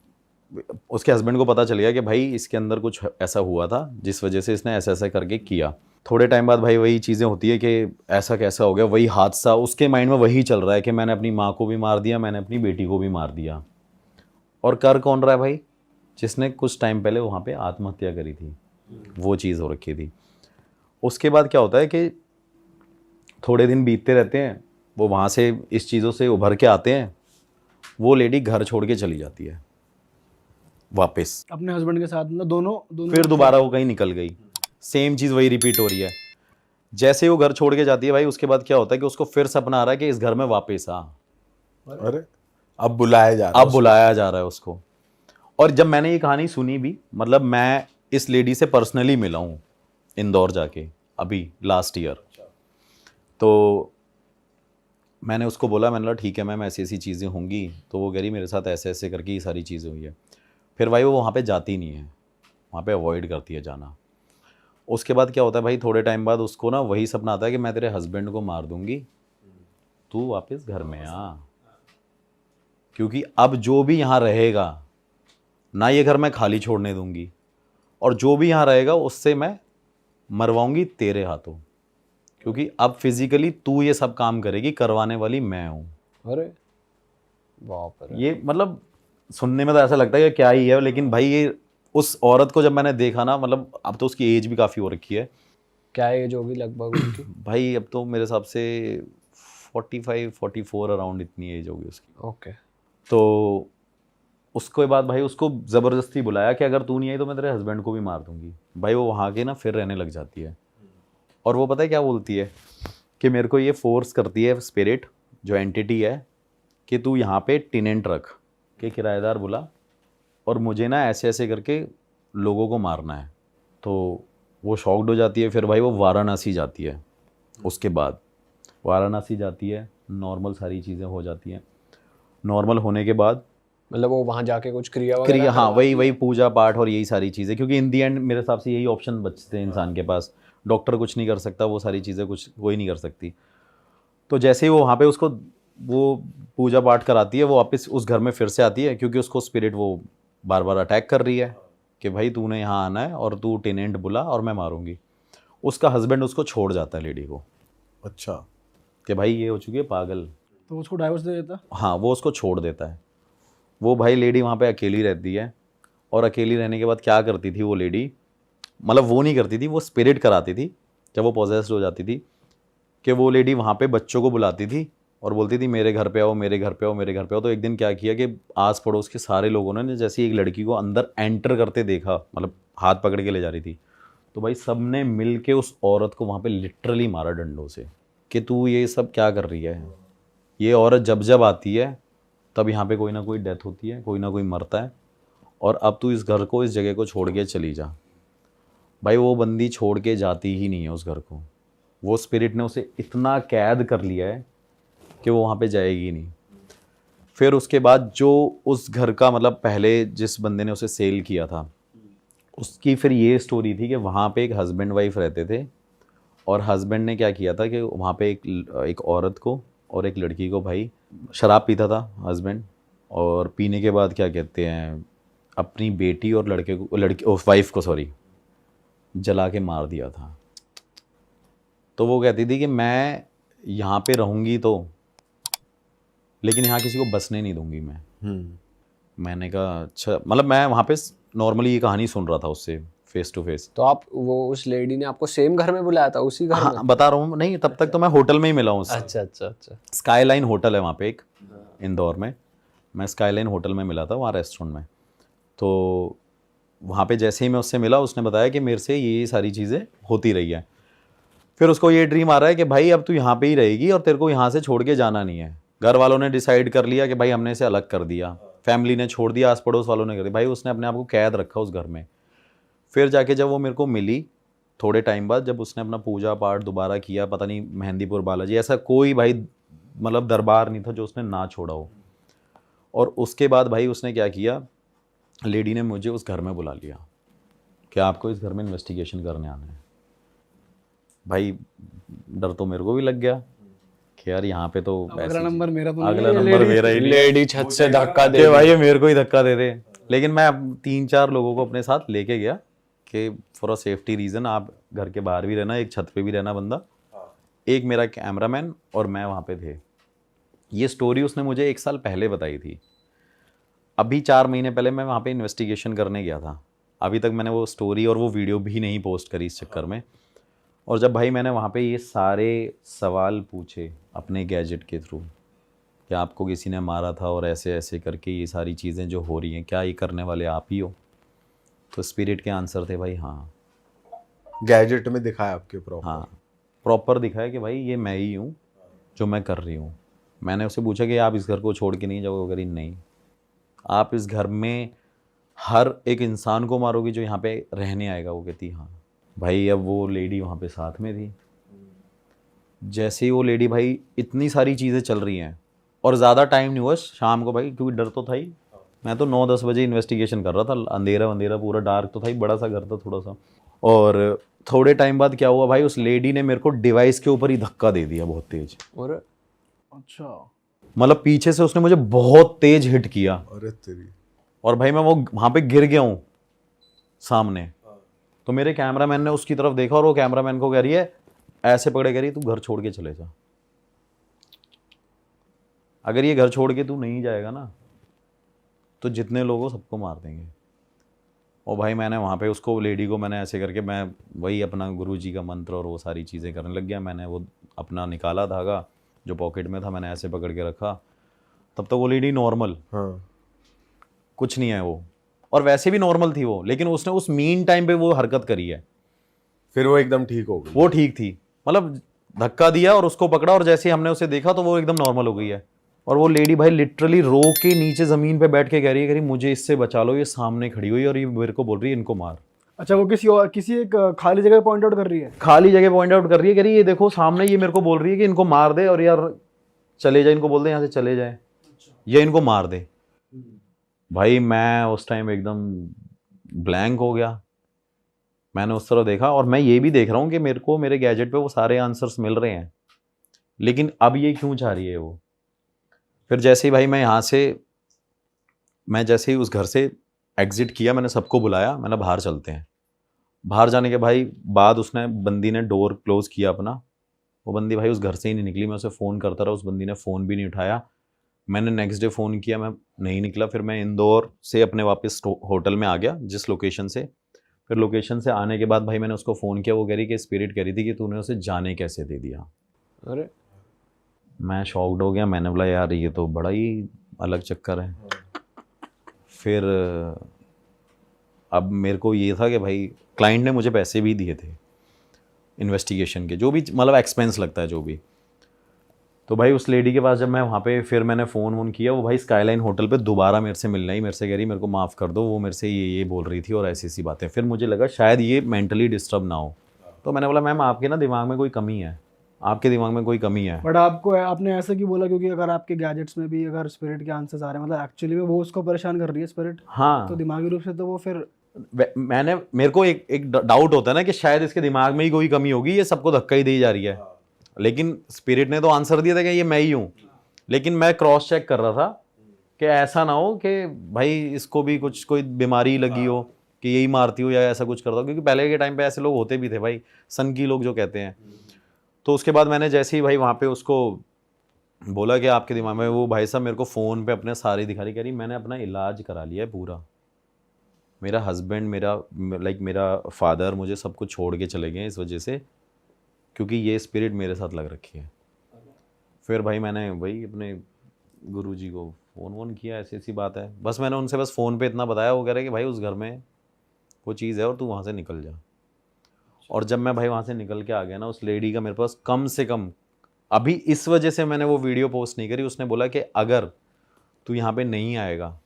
उसके हस्बैंड को पता चल गया कि भाई इसके अंदर कुछ ऐसा हुआ था जिस वजह से इसने ऐसा ऐसा करके किया। थोड़े टाइम बाद भाई वही चीज़ें होती है कि ऐसा कैसा हो गया, वही हादसा उसके माइंड में वही चल रहा है कि मैंने अपनी माँ को भी मार दिया, मैंने अपनी बेटी को भी मार दिया। और कर कौन रहा है भाई, जिसने कुछ टाइम पहले वहाँ पे आत्महत्या करी थी, वो चीज़ हो रखी थी। उसके बाद क्या होता है कि थोड़े दिन बीतते रहते हैं, वो वहाँ से इस चीज़ों से उभर के आते हैं, वो लेडी घर छोड़ के चली जाती है वापस। अपने हस्बैंड के साथ मतलब दोनों फिर दोबारा वो कहीं निकल गई, सेम चीज़ वही रिपीट हो रही है। जैसे वो घर छोड़ के जाती है भाई, उसके बाद क्या होता है कि उसको फिर सपना आ रहा है कि इस घर में वापस आ, अरे अब बुलाया जा रहा अब बुलाया जा रहा है उसको। और जब मैंने ये कहानी सुनी भी, मतलब मैं इस लेडी से पर्सनली मिला हूँ इंदौर जाके अभी लास्ट ईयर, तो मैंने उसको बोला, मैंने बोला ठीक है मैम ऐसी ऐसी चीज़ें होंगी, तो वो कह रही मेरे साथ ऐसे ऐसे करके ये सारी चीज़ें हुई है। फिर भाई वो वहाँ पे जाती नहीं है, वहाँ पे अवॉइड करती है जाना। उसके बाद क्या होता है भाई, थोड़े टाइम बाद उसको ना वही सपना आता है कि मैं तेरे हस्बैंड को मार दूंगी, तू वापस घर में आ, क्योंकि अब जो भी यहाँ रहेगा ना, ये घर मैं खाली छोड़ने दूंगी, और जो भी यहाँ रहेगा उससे मैं मरवाऊंगी तेरे हाथों, क्योंकि अब फिजिकली तू ये सब काम करेगी, करवाने वाली मैं हूँ। अरे बाप रे। ये मतलब सुनने में तो ऐसा लगता है कि क्या ही है, लेकिन भाई ये उस औरत को जब मैंने देखा ना, मतलब अब तो उसकी एज भी काफ़ी हो रखी है क्या एज होगी लगभग उनकी? भाई, अब तो मेरे हिसाब से 45-44 अराउंड इतनी एज होगी उसकी। ओके। तो उसके बाद भाई उसको ज़बरदस्ती बुलाया कि अगर तू नहीं आई तो मैं तेरे हस्बैंड को भी मार दूंगी। भाई वो वहाँ के ना फिर रहने लग जाती है, और वो पता है क्या बोलती है कि मेरे को ये फोर्स करती है स्पिरिट, जो एंटिटी है, कि तू यहाँ पे टेनेंट रख के किराएदार बुला, और मुझे ना ऐसे ऐसे करके लोगों को मारना है। तो वो शॉक्ड हो जाती है। फिर भाई वो वाराणसी जाती है, उसके बाद वाराणसी जाती है, नॉर्मल सारी चीज़ें हो जाती हैं। नॉर्मल होने के बाद मतलब वो वहाँ जाके कुछ क्रिया वगैरह हाँ वही पूजा पाठ और यही सारी चीज़ें, क्योंकि इन दी एंड मेरे हिसाब से यही ऑप्शन बचते हैं इंसान के पास। डॉक्टर कुछ नहीं कर सकता, वो सारी चीज़ें कुछ कोई नहीं कर सकती। तो जैसे ही वो वहाँ पे उसको वो पूजा पाठ कराती है, वो वापस उस घर में फिर से आती है, क्योंकि उसको स्पिरिट वो बार बार अटैक कर रही है कि भाई तूने यहाँ आना है और तू टेनेंट बुला और मैं मारूंगी। उसका हस्बैंड उसको छोड़ जाता है लेडी को, अच्छा कि भाई ये हो चुकी है पागल। तो उसको डाइवोर्स दे देता। हाँ वो उसको छोड़ देता है। वो भाई लेडी वहाँ पे अकेली रहती है, और अकेली रहने के बाद क्या करती थी वो लेडी, मतलब वो नहीं करती थी, वो स्पिरिट कराती थी जब वो पॉजेस्ड हो जाती थी, कि वो लेडी वहाँ पे बच्चों को बुलाती थी और बोलती थी मेरे घर पे आओ, मेरे घर पे आओ, मेरे घर पे आओ। तो एक दिन क्या किया कि आस पड़ोस के सारे लोगों ने जैसे ही एक लड़की को अंदर एंटर करते देखा, मतलब हाथ पकड़ के ले जा रही थी, तो भाई सब ने मिल के उस औरत को वहाँ पे लिटरली मारा डंडों से, कि तू ये सब क्या कर रही है। ये औरत जब जब आती है तब यहाँ पे कोई ना कोई डेथ होती है, कोई ना कोई मरता है, और अब तू इस घर को, इस जगह को छोड़ के चली जा। भाई वो बंदी छोड़ के जाती ही नहीं है उस घर को। वो स्पिरिट ने उसे इतना कैद कर लिया है कि वो वहाँ पे जाएगी नहीं। फिर उसके बाद जो उस घर का, मतलब पहले जिस बंदे ने उसे सेल किया था, उसकी फिर ये स्टोरी थी कि वहाँ पे एक हस्बैंड वाइफ रहते थे, और हस्बैंड ने क्या किया था कि वहाँ पे एक औरत को और एक लड़की को, भाई शराब पीता था हस्बैंड, और पीने के बाद क्या कहते हैं, अपनी बेटी और वाइफ को जला के मार दिया था। तो वो कहती थी कि मैं यहाँ पे रहूँगी तो, लेकिन यहाँ किसी को बसने नहीं दूंगी मैं। मैंने कहा अच्छा, मतलब मैं वहाँ पे नॉर्मली ये कहानी सुन रहा था उससे फेस टू फेस। तो आप वो उस लेडी ने आपको सेम घर में बुलाया था, उसी घर में? हाँ बता रहा हूँ, नहीं तब तक तो मैं होटल में ही मिला हूँ उससे। अच्छा अच्छा अच्छा। स्काईलाइन होटल है वहाँ पे एक इंदौर में, मैं स्काईलाइन होटल में मिला था, वहाँ रेस्टोरेंट में। तो वहाँ पे जैसे ही मैं उससे मिला, उसने बताया कि मेरे से ये सारी चीज़ें होती रही है। फिर उसको ये ड्रीम आ रहा है कि भाई अब तू यहाँ पे ही रहेगी और तेरे को यहाँ से छोड़ के जाना नहीं है। घर वालों ने डिसाइड कर लिया कि भाई हमने इसे अलग कर दिया, फैमिली ने छोड़ दिया, आस पड़ोस वालों ने कर दिया। भाई उसने अपने आप को कैद रखा उस घर में। फिर जाके जब वो मेरे को मिली थोड़े टाइम बाद, जब उसने अपना पूजा पाठ दोबारा किया, पता नहीं मेहंदीपुर बालाजी, ऐसा कोई भाई मतलब दरबार नहीं था जो उसने ना छोड़ा हो। और उसके बाद भाई उसने क्या किया, लेडी ने मुझे उस घर में बुला लिया कि आपको इस घर में इन्वेस्टिगेशन करने आना है। भाई डर तो मेरे को भी लग गया कि यार यहाँ पे तो अगला नंबर मेरा तो नहीं अगला है, नंबर मेरा ही नहीं है। लेडी छत से धक्का दे कि भाई ये मेरे को ही धक्का दे दे। लेकिन मैं 3-4 लोगों को अपने साथ लेके गया कि फॉर अ सेफ्टी रीज़न आप घर के बाहर भी रहना, एक छत पे भी रहना बंदा, एक मेरा कैमरामैन और मैं वहाँ पे थे। ये स्टोरी उसने मुझे 1 साल पहले बताई थी। अभी 4 महीने पहले मैं वहाँ पे इन्वेस्टिगेशन करने गया था। अभी तक मैंने वो स्टोरी और वो वीडियो भी नहीं पोस्ट करी इस चक्कर में। और जब भाई मैंने वहाँ पे ये सारे सवाल पूछे अपने गैजेट के थ्रू कि आपको किसी ने मारा था और ऐसे ऐसे करके ये सारी चीज़ें जो हो रही हैं, क्या ये करने वाले आप ही हो? तो स्पिरिट के आंसर थे भाई हाँ। गैजेट में दिखाया आपके प्रॉपर? हाँ, प्रॉपर दिखाया कि भाई ये मैं ही हूँ जो मैं कर रही हूँ। मैंने उससे पूछा कि आप इस घर को छोड़ के नहीं जाओगे? करी नहीं, आप इस घर में हर एक इंसान को मारोगे जो यहाँ पे रहने आएगा? वो कहती हाँ। भाई अब वो लेडी वहाँ पे साथ में थी। जैसे ही वो लेडी, भाई इतनी सारी चीज़ें चल रही हैं और ज़्यादा टाइम नहीं हुआ शाम को भाई, क्योंकि डर तो था ही। मैं तो 9-10 बजे इन्वेस्टिगेशन कर रहा था, अंधेरा अंधेरा पूरा डार्क तो था ही, बड़ा सा घर था थोड़ा सा। और थोड़े टाइम बाद क्या हुआ भाई, उस लेडी ने मेरे को डिवाइस के ऊपर ही धक्का दे दिया बहुत तेज। और अच्छा, मतलब पीछे से उसने मुझे बहुत तेज हिट किया अरे तेरी। और भाई मैं वो वहाँ पे गिर गया हूँ सामने। तो मेरे कैमरामैन ने उसकी तरफ देखा और वो कैमरामैन को कह रही है, ऐसे पकड़े कह रही तू घर छोड़ के चले जा, अगर ये घर छोड़ के तू नहीं जाएगा ना तो जितने लोग हो सबको मार देंगे। और भाई मैंने वहाँ पे उसको, लेडी को मैंने ऐसे करके, मैं वही अपना गुरुजी का मंत्र और वो सारी चीज़ें करने लग गया। मैंने वो अपना निकाला धागा जो पॉकेट में था, मैंने ऐसे पकड़ के रखा। तब तक वो लेडी नॉर्मल, हाँ। कुछ नहीं है वो, और वैसे भी नॉर्मल थी वो, लेकिन उसने उस मीन टाइम पे वो हरकत करी है। फिर वो एकदम ठीक हो गई? वो ठीक थी, मतलब धक्का दिया और उसको पकड़ा और जैसे ही हमने उसे देखा तो वो एकदम नॉर्मल हो गई है। और वो लेडी भाई लिटरली रो के नीचे ज़मीन पे बैठ के कह रही है मुझे इससे बचा लो, ये सामने खड़ी हुई और ये मेरे को बोल रही है इनको मार। अच्छा, वो किसी एक खाली जगह पॉइंट आउट कर रही है? खाली जगह पॉइंट आउट कर रही है, कह रही है ये देखो सामने, ये मेरे को बोल रही है कि इनको मार दे और यार चले जाए, इनको बोल दे यहाँ से चले जाए या इनको मार दे। भाई मैं उस टाइम एकदम ब्लैंक हो गया। मैंने उस तरह देखा और मैं ये भी देख रहा हूँ कि मेरे को मेरे गैजेट पे वो सारे आंसर्स मिल रहे हैं, लेकिन अब ये क्यों चाह रही है वो। फिर जैसे ही भाई मैं जैसे ही उस घर से एग्जिट किया, मैंने सबको बुलाया, मैंने बाहर चलते हैं। बाहर जाने के भाई बाद उसने, बंदी ने डोर क्लोज किया अपना। वो बंदी भाई उस घर से ही नहीं निकली। मैं उसे फ़ोन करता रहा, उस बंदी ने फ़ोन भी नहीं उठाया। मैंने नेक्स्ट डे फ़ोन किया, मैं नहीं निकला। फिर मैं इंदौर से अपने वापस होटल में आ गया जिस लोकेशन से। फिर लोकेशन से आने के बाद भाई मैंने उसको फ़ोन किया, वो कह रही कि स्पिरिट कह रही थी कि तूने उसे जाने कैसे दे दिया। अरे मैं शॉक्ड हो गया। मैंने बोला यार ये तो बड़ा ही अलग चक्कर है। फिर अब मेरे को ये था कि भाई क्लाइंट ने मुझे पैसे भी दिए थे इन्वेस्टिगेशन के, जो भी मतलब एक्सपेंस लगता है जो भी। तो भाई उस लेडी के पास जब मैं वहाँ पे, फिर मैंने फ़ोन वोन किया, वो भाई स्काईलाइन होटल पे दोबारा मेरे से मिलना ही, मेरे से कह रही मेरे को माफ़ कर दो, वो मेरे से ये बोल रही थी और ऐसी ऐसी बातें। फिर मुझे लगा शायद ये मेंटली डिस्टर्ब ना हो। तो मैंने बोला मैम आपके ना दिमाग में कोई कमी है, आपके दिमाग में कोई कमी है। बट आपने ऐसा क्यों बोला? क्योंकि अगर आपके गैजेट्स में भी अगर स्पिरिट के आंसर्स आ रहे हैं, मतलब एक्चुअली में वो उसको परेशान कर रही है स्पिरिट, हाँ, तो दिमागी रूप से तो वो फिर मेरे को एक डाउट होता है ना कि शायद इसके दिमाग में ही कोई कमी होगी, ये सबको धक्का ही दी जा रही है। लेकिन स्पिरिट ने तो आंसर दिया था कि ये मैं ही हूँ। लेकिन मैं क्रॉस चेक कर रहा था कि ऐसा ना हो कि भाई इसको भी कुछ कोई बीमारी लगी हो कि यही मारती हो या ऐसा कुछ करता हो, क्योंकि पहले के टाइम पे ऐसे लोग होते भी थे भाई, सन की लोग जो कहते हैं। तो उसके बाद मैंने जैसे ही भाई वहाँ पे उसको बोला कि आपके दिमाग में, वो भाई साहब मेरे को फ़ोन पे अपने सारी दिखा रही, कह रही मैंने अपना इलाज करा लिया है पूरा, मेरा हस्बैंड, मेरा फादर मुझे सब कुछ छोड़ के चले गए इस वजह से, क्योंकि ये स्पिरिट मेरे साथ लग रखी है। फिर भाई मैंने वही अपने गुरुजी को फ़ोन वोन किया, ऐसी ऐसी बात है। बस मैंने उनसे बस फ़ोन पे इतना बताया, वो कह रहे कि भाई उस घर में वो चीज़ है और तू वहाँ से निकल जा। और जब मैं भाई वहाँ से निकल के आ गया ना, उस लेडी का मेरे पास कम से कम, अभी इस वजह से मैंने वो वीडियो पोस्ट नहीं करी, उसने बोला कि अगर तू यहाँ पे नहीं आएगा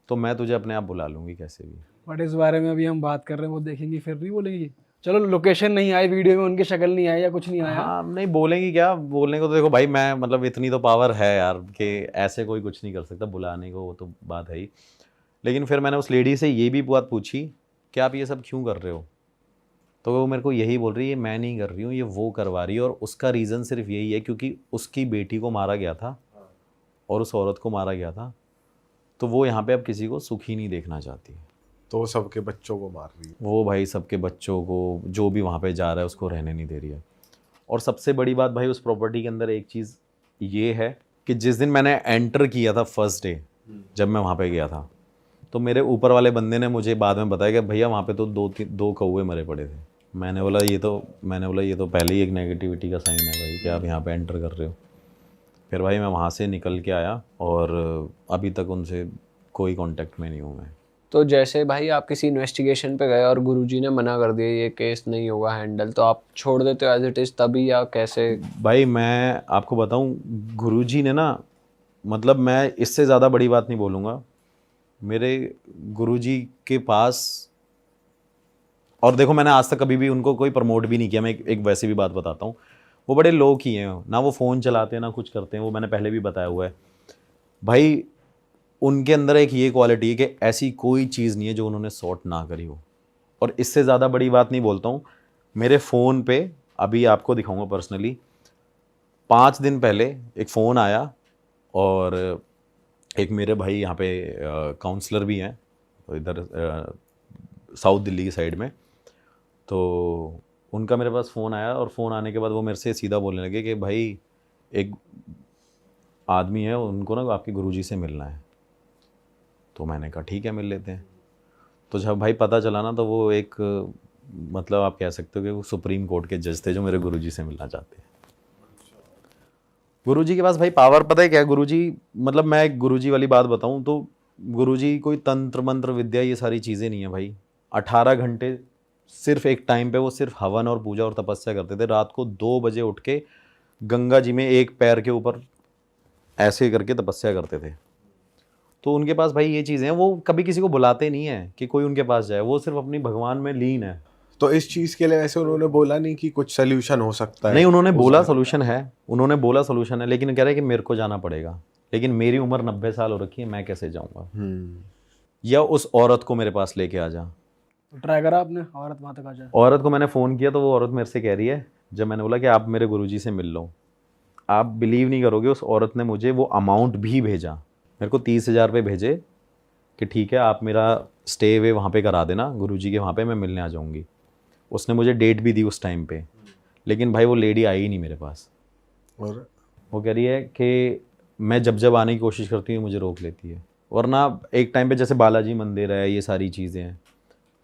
तो मैं तुझे अपने आप बुला लूँगी कैसे भी। बट इस बारे में अभी हम बात कर रहे हैं, वो देखेंगी फिर नहीं बोलेंगी? चलो लोकेशन नहीं आई, वीडियो में उनकी शक्ल नहीं आई या कुछ नहीं आया, हाँ नहीं बोलेंगी क्या, बोलने को तो देखो भाई मैं, मतलब इतनी तो पावर है यार कि ऐसे कोई कुछ नहीं कर सकता बुलाने को, वो तो बात है ही। लेकिन फिर मैंने उस लेडी से ये भी बात पूछी कि आप ये सब क्यों कर रहे हो, तो वो मेरे को यही बोल रही है मैं नहीं कर रही हूँ, ये वो करवा रही है। और उसका रीज़न सिर्फ यही है क्योंकि उसकी बेटी को मारा गया था और उस औरत को मारा गया था, तो वो यहाँ पे अब किसी को सुखी नहीं देखना चाहती। तो वो सबके बच्चों को मार रही है। वो भाई सबके बच्चों को, जो भी वहाँ पे जा रहा है उसको रहने नहीं दे रही है। और सबसे बड़ी बात भाई उस प्रॉपर्टी के अंदर एक चीज़ ये है कि जिस दिन मैंने एंटर किया था फर्स्ट डे, जब मैं वहाँ पे गया था, तो मेरे ऊपर वाले बंदे ने मुझे बाद में बताया कि भैया वहाँ पे तो दो कौवे मरे पड़े थे, मैंने बोला ये तो पहले ही एक नेगेटिविटी का साइन है भाई कि आप यहाँ पे एंटर कर रहे हो। फिर भाई मैं वहाँ से निकल के आया और अभी तक उनसे कोई कांटेक्ट में नहीं हूँ मैं। तो जैसे भाई आप किसी इन्वेस्टिगेशन पे गए और गुरुजी ने मना कर दिया ये केस नहीं होगा हैंडल, तो आप छोड़ देते हो एज इट इज़ तभी, या कैसे? भाई मैं आपको बताऊं, गुरुजी ने ना, मतलब मैं इससे ज़्यादा बड़ी बात नहीं बोलूँगा, मेरे गुरुजी के पास, और देखो मैंने आज तक कभी भी उनको कोई प्रमोट भी नहीं किया, मैं एक वैसी भी बात बताता हूँ, वो बड़े लोग ही हैं ना, वो फ़ोन चलाते हैं ना कुछ करते हैं, वो मैंने पहले भी बताया हुआ है भाई। उनके अंदर एक ये क्वालिटी है कि ऐसी कोई चीज़ नहीं है जो उन्होंने सॉर्ट ना करी हो। और इससे ज़्यादा बड़ी बात नहीं बोलता हूँ, मेरे फ़ोन पे अभी आपको दिखाऊंगा पर्सनली, 5 दिन पहले एक फ़ोन आया और एक मेरे भाई यहाँ पे काउंसलर भी हैं इधर साउथ दिल्ली की साइड में, तो उनका मेरे पास फ़ोन आया और फ़ोन आने के बाद वो मेरे से सीधा बोलने लगे कि भाई एक आदमी है, उनको ना आपके गुरुजी से मिलना है। तो मैंने कहा ठीक है मिल लेते हैं। तो जब भाई पता चला ना, तो वो एक मतलब आप कह सकते हो कि वो सुप्रीम कोर्ट के जज थे जो मेरे गुरुजी से मिलना चाहते हैं। गुरुजी के पास भाई पावर पता है क्या है? गुरुजी, मतलब मैं एक गुरुजी वाली बात बताऊं तो गुरुजी कोई तंत्र मंत्र विद्या ये सारी चीज़ें नहीं है भाई। 18 घंटे सिर्फ एक टाइम पे वो सिर्फ हवन और पूजा और तपस्या करते थे। रात को 2 बजे उठ के गंगा जी में एक पैर के ऊपर ऐसे करके तपस्या करते थे। तो उनके पास भाई ये चीज़ें हैं, वो कभी किसी को बुलाते नहीं है कि कोई उनके पास जाए, वो सिर्फ अपनी भगवान में लीन है। तो इस चीज के लिए वैसे उन्होंने बोला नहीं कि कुछ सोल्यूशन हो सकता है? नहीं, उन्होंने बोला सोल्यूशन है, लेकिन कह रहे हैं कि मेरे को जाना पड़ेगा, लेकिन मेरी उम्र 90 साल हो रखी है, मैं कैसे जाऊंगा? या उस औरत को मेरे पास लेके आ जा। ट्राई करा आपने? औरत वहाँ तक आ जाए? औरत को मैंने फ़ोन किया तो वो औरत मेरे से कह रही है, जब मैंने बोला कि आप मेरे गुरुजी से मिल लो, आप बिलीव नहीं करोगे, उस औरत ने मुझे वो अमाउंट भी भेजा, मेरे को 30,000 रुपये भेजे कि ठीक है आप मेरा स्टे वे वहाँ पे करा देना गुरुजी के वहाँ पे, मैं मिलने आ जाऊँगी। उसने मुझे डेट भी दी उस टाइम पे, लेकिन भाई वो लेडी आई ही नहीं मेरे पास। और वो कह रही है कि मैं जब आने की कोशिश करती हूँ मुझे रोक लेती है। वरना एक टाइम पे जैसे बालाजी मंदिर है, ये सारी चीज़ें हैं,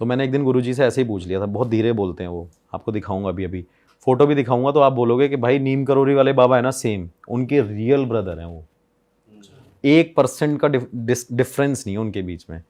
तो मैंने एक दिन गुरुजी से ऐसे ही पूछ लिया था, बहुत धीरे बोलते हैं वो, आपको दिखाऊंगा अभी फ़ोटो भी दिखाऊंगा, तो आप बोलोगे कि भाई नीम करोरी वाले बाबा है ना, सेम उनके रियल ब्रदर हैं वो, 1% का डिफरेंस नहीं है उनके बीच में।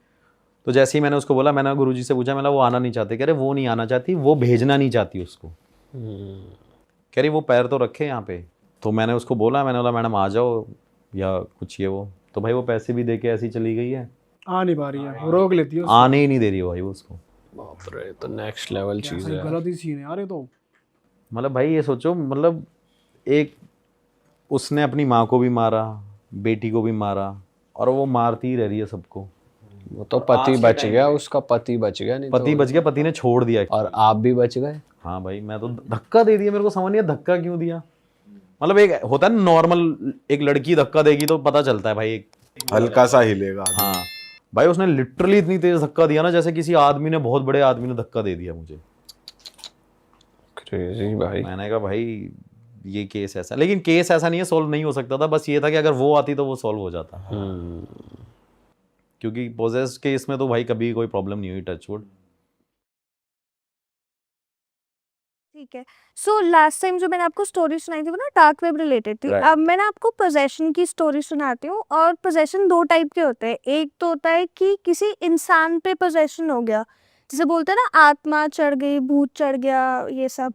तो जैसे ही मैंने उसको बोला, मैंने गुरुजी से पूछा, मैंने वो आना नहीं चाहते, कह रहे वो नहीं आना चाहती, वो भेजना नहीं चाहती उसको, कह रही वो पैर तो रखे यहाँ पे। तो मैंने उसको बोला, मैडम आ जाओ या कुछ ये वो, तो भाई वो पैसे भी दे के ऐसी चली गई है, आ नहीं पा रही है, रोक लेती है। आने ही नहीं दे रही है भाई वो उसको। बाप रे, तो नेक्स्ट लेवल चीज़ है। गलत ही सीन है यार ये तो। मतलब भाई ये सोचो, मतलब एक उसने अपनी माँ को भी मारा, बेटी को भी मारा, और वो मारती ही रह रही है सबको। वो तो पति बच गया, उसका पति बच गया, नहीं पति बच गया, पति ने छोड़ दिया। और आप भी बच गए। हाँ भाई, मैं तो धक्का दे दिया, मेरे को समझ नहीं आया धक्का क्यों दिया। मतलब एक होता है नॉर्मल, एक लड़की धक्का देगी तो पता चलता है भाई, एक हल्का सा हिलेगा। हाँ भाई, उसने लिटरली इतनी तेज धक्का दिया ना, जैसे किसी आदमी ने, बहुत बड़े आदमी ने धक्का दे दिया मुझे। क्रेजी भाई। मैंने कहा भाई ये केस ऐसा, लेकिन केस ऐसा नहीं है, सॉल्व नहीं हो सकता था, बस ये था कि अगर वो आती तो वो सॉल्व हो जाता। क्योंकि पोजेस केस में तो भाई कभी कोई प्रॉब्लम नहीं हुई, टचवुड। ठीक है। सो लास्ट टाइम जो मैंने आपको स्टोरी सुनाई थी वो ना डार्क वेब रिलेटेड थी। Right. अब मैं ना आपको पोजेशन की स्टोरी सुनाती हूँ। और पोजेशन 2 टाइप के होते हैं। एक तो होता है कि किसी इंसान पे पोजेशन हो गया, जिसे बोलते हैं ना आत्मा चढ़ गई, भूत चढ़ गया, ये सब।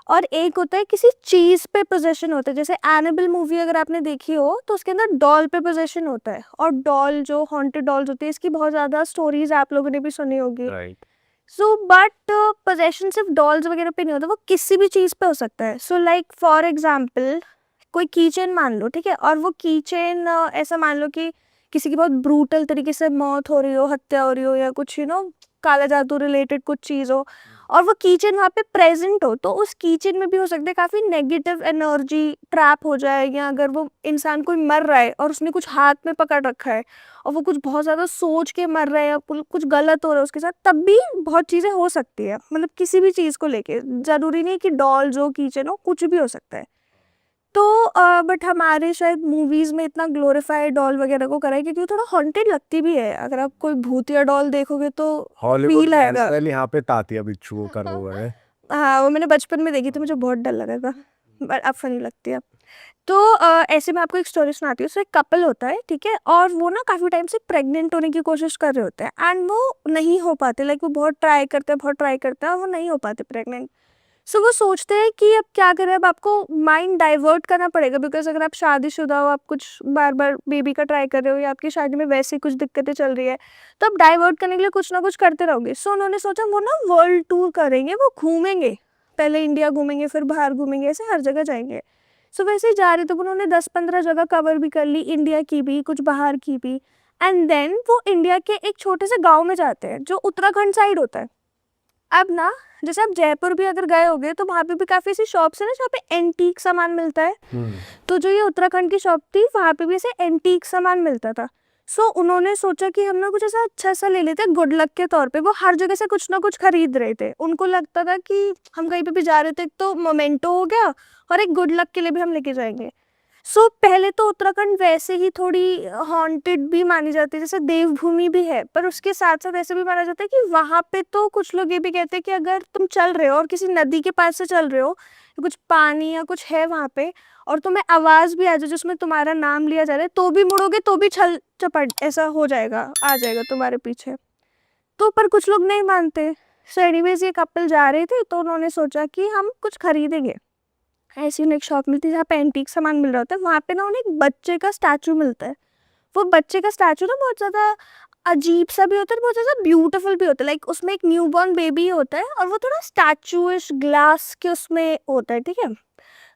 और एक होता है किसी चीज पे पोजेशन होता है, जैसे एनाबेल मूवी अगर आपने देखी हो तो उसके अंदर डॉल पे पोजेशन होता है। और डॉल जो हॉन्टेड डॉल्स होती है, इसकी बहुत ज्यादा स्टोरीज आप लोगों ने भी सुनी होगी। राइट। सो बट पोजेशन सिर्फ डॉल्स वगैरह पे नहीं होता, वो किसी भी चीज पे हो सकता है। सो लाइक फॉर एग्जाम्पल कोई कीचेन मान लो, ठीक है, और वो कीचेन ऐसा मान लो कि किसी की बहुत ब्रूटल तरीके से मौत हो रही हो, हत्या हो रही हो, या कुछ काला जादू रिलेटेड कुछ चीज हो, और वो कीचेन वहाँ पे प्रेजेंट हो, तो उस कीचेन में भी हो सकता है काफी नेगेटिव एनर्जी ट्रैप हो जाए। या अगर वो इंसान कोई मर रहा है और उसने कुछ हाथ में पकड़ रखा है और वो कुछ बहुत ज्यादा सोच के मर रहा है या कुछ गलत हो रहा है उसके साथ, तब भी बहुत चीजें हो सकती है। मतलब किसी भी चीज को लेके, जरूरी नहीं कि डॉल जो कीचेन हो, कुछ भी हो सकता है। तो बट हमारे शायद मूवीज में इतना ग्लोरीफाइड डॉल वगैरह को करा है क्योंकि वो थोड़ा हॉन्टेड लगती भी है। अगर आप कोई भूतिया डॉल देखोगे तो हॉलीवुड फील में आएगा। एज़ वेल यहाँ पे तातिया बिच्छू वो कर हुआ है। हाँ, वो मैंने बचपन में देखी थी, मुझे बहुत डर लगा था, बट अब फनी लगती है। तो ऐसे मैं आपको एक स्टोरी सुनाती हूँ। सो एक कपल होता है, ठीक है, और वो ना काफ़ी टाइम से प्रेग्नेंट होने की कोशिश कर रहे होते हैं एंड वो नहीं हो पाते, लाइक वो बहुत ट्राई करते हैं, बहुत ट्राई करते हैं और वो नहीं हो पाते प्रेग्नेंट। सो वो सोचते हैं कि अब क्या करें, अब आपको माइंड डाइवर्ट करना पड़ेगा, बिकॉज अगर आप शादीशुदा हो, आप कुछ बार बार बेबी का ट्राई कर रहे हो या आपकी शादी में वैसे ही कुछ दिक्कतें चल रही है, तो आप डाइवर्ट करने के लिए कुछ ना कुछ करते रहोगे। सो उन्होंने सोचा वो ना वर्ल्ड टूर करेंगे, वो घूमेंगे, पहले इंडिया घूमेंगे, फिर बाहर घूमेंगे, ऐसे हर जगह जाएंगे। सो वैसे ही जा रहे थे, उन्होंने 10-15 जगह कवर भी कर ली, इंडिया की भी, कुछ बाहर की भी। एंड देन वो इंडिया के एक छोटे से गाँव में जाते हैं जो उत्तराखंड साइड होता है। अब ना, जैसे आप जयपुर भी अगर गए होगे तो वहाँ पे भी काफ़ी ऐसी शॉप्स है ना जहाँ पे एंटीक सामान मिलता है। तो जो ये उत्तराखंड की शॉप थी, वहाँ पे भी ऐसे एंटीक सामान मिलता था। सो उन्होंने सोचा कि हम ना कुछ ऐसा अच्छा सा ले लेते हैं गुड लक के तौर पे। वो हर जगह से कुछ ना कुछ खरीद रहे थे, उनको लगता था कि हम कहीं पे भी जा रहे थे तो मोमेंटो हो गया और एक गुड लक के लिए भी हम लेके जाएंगे। सो पहले तो उत्तराखंड वैसे ही थोड़ी हॉन्टेड भी मानी जाती है, जैसे देवभूमि भी है, पर उसके साथ साथ ऐसे भी माना जाता है कि वहाँ पे तो कुछ लोग ये भी कहते हैं कि अगर तुम चल रहे हो और किसी नदी के पास से चल रहे हो, कुछ पानी या कुछ है वहाँ पे, और तुम्हें आवाज़ भी आ जाए जिसमें तुम्हारा नाम लिया जा रहा है, तो भी मुड़ोगे तो भी छल चपट ऐसा हो जाएगा, आ जाएगा तुम्हारे पीछे। तो पर कुछ लोग नहीं मानते। सो एनीवेज ये कपल जा रहे थे तो उन्होंने सोचा कि हम कुछ खरीदेंगे। ऐसी उन्हें एक शॉप मिलती है जहाँ पे एंटीक सामान मिल रहा होता है, वहाँ पे ना उन्हें एक बच्चे का स्टैचू मिलता है। वो बच्चे का स्टैचू ना बहुत ज़्यादा अजीब सा भी होता है, बहुत ज़्यादा ब्यूटीफुल भी होता है, लाइक उसमें एक न्यू बॉर्न बेबी होता है और वो थोड़ा स्टैचूइश ग्लास के उसमें होता है, ठीक है।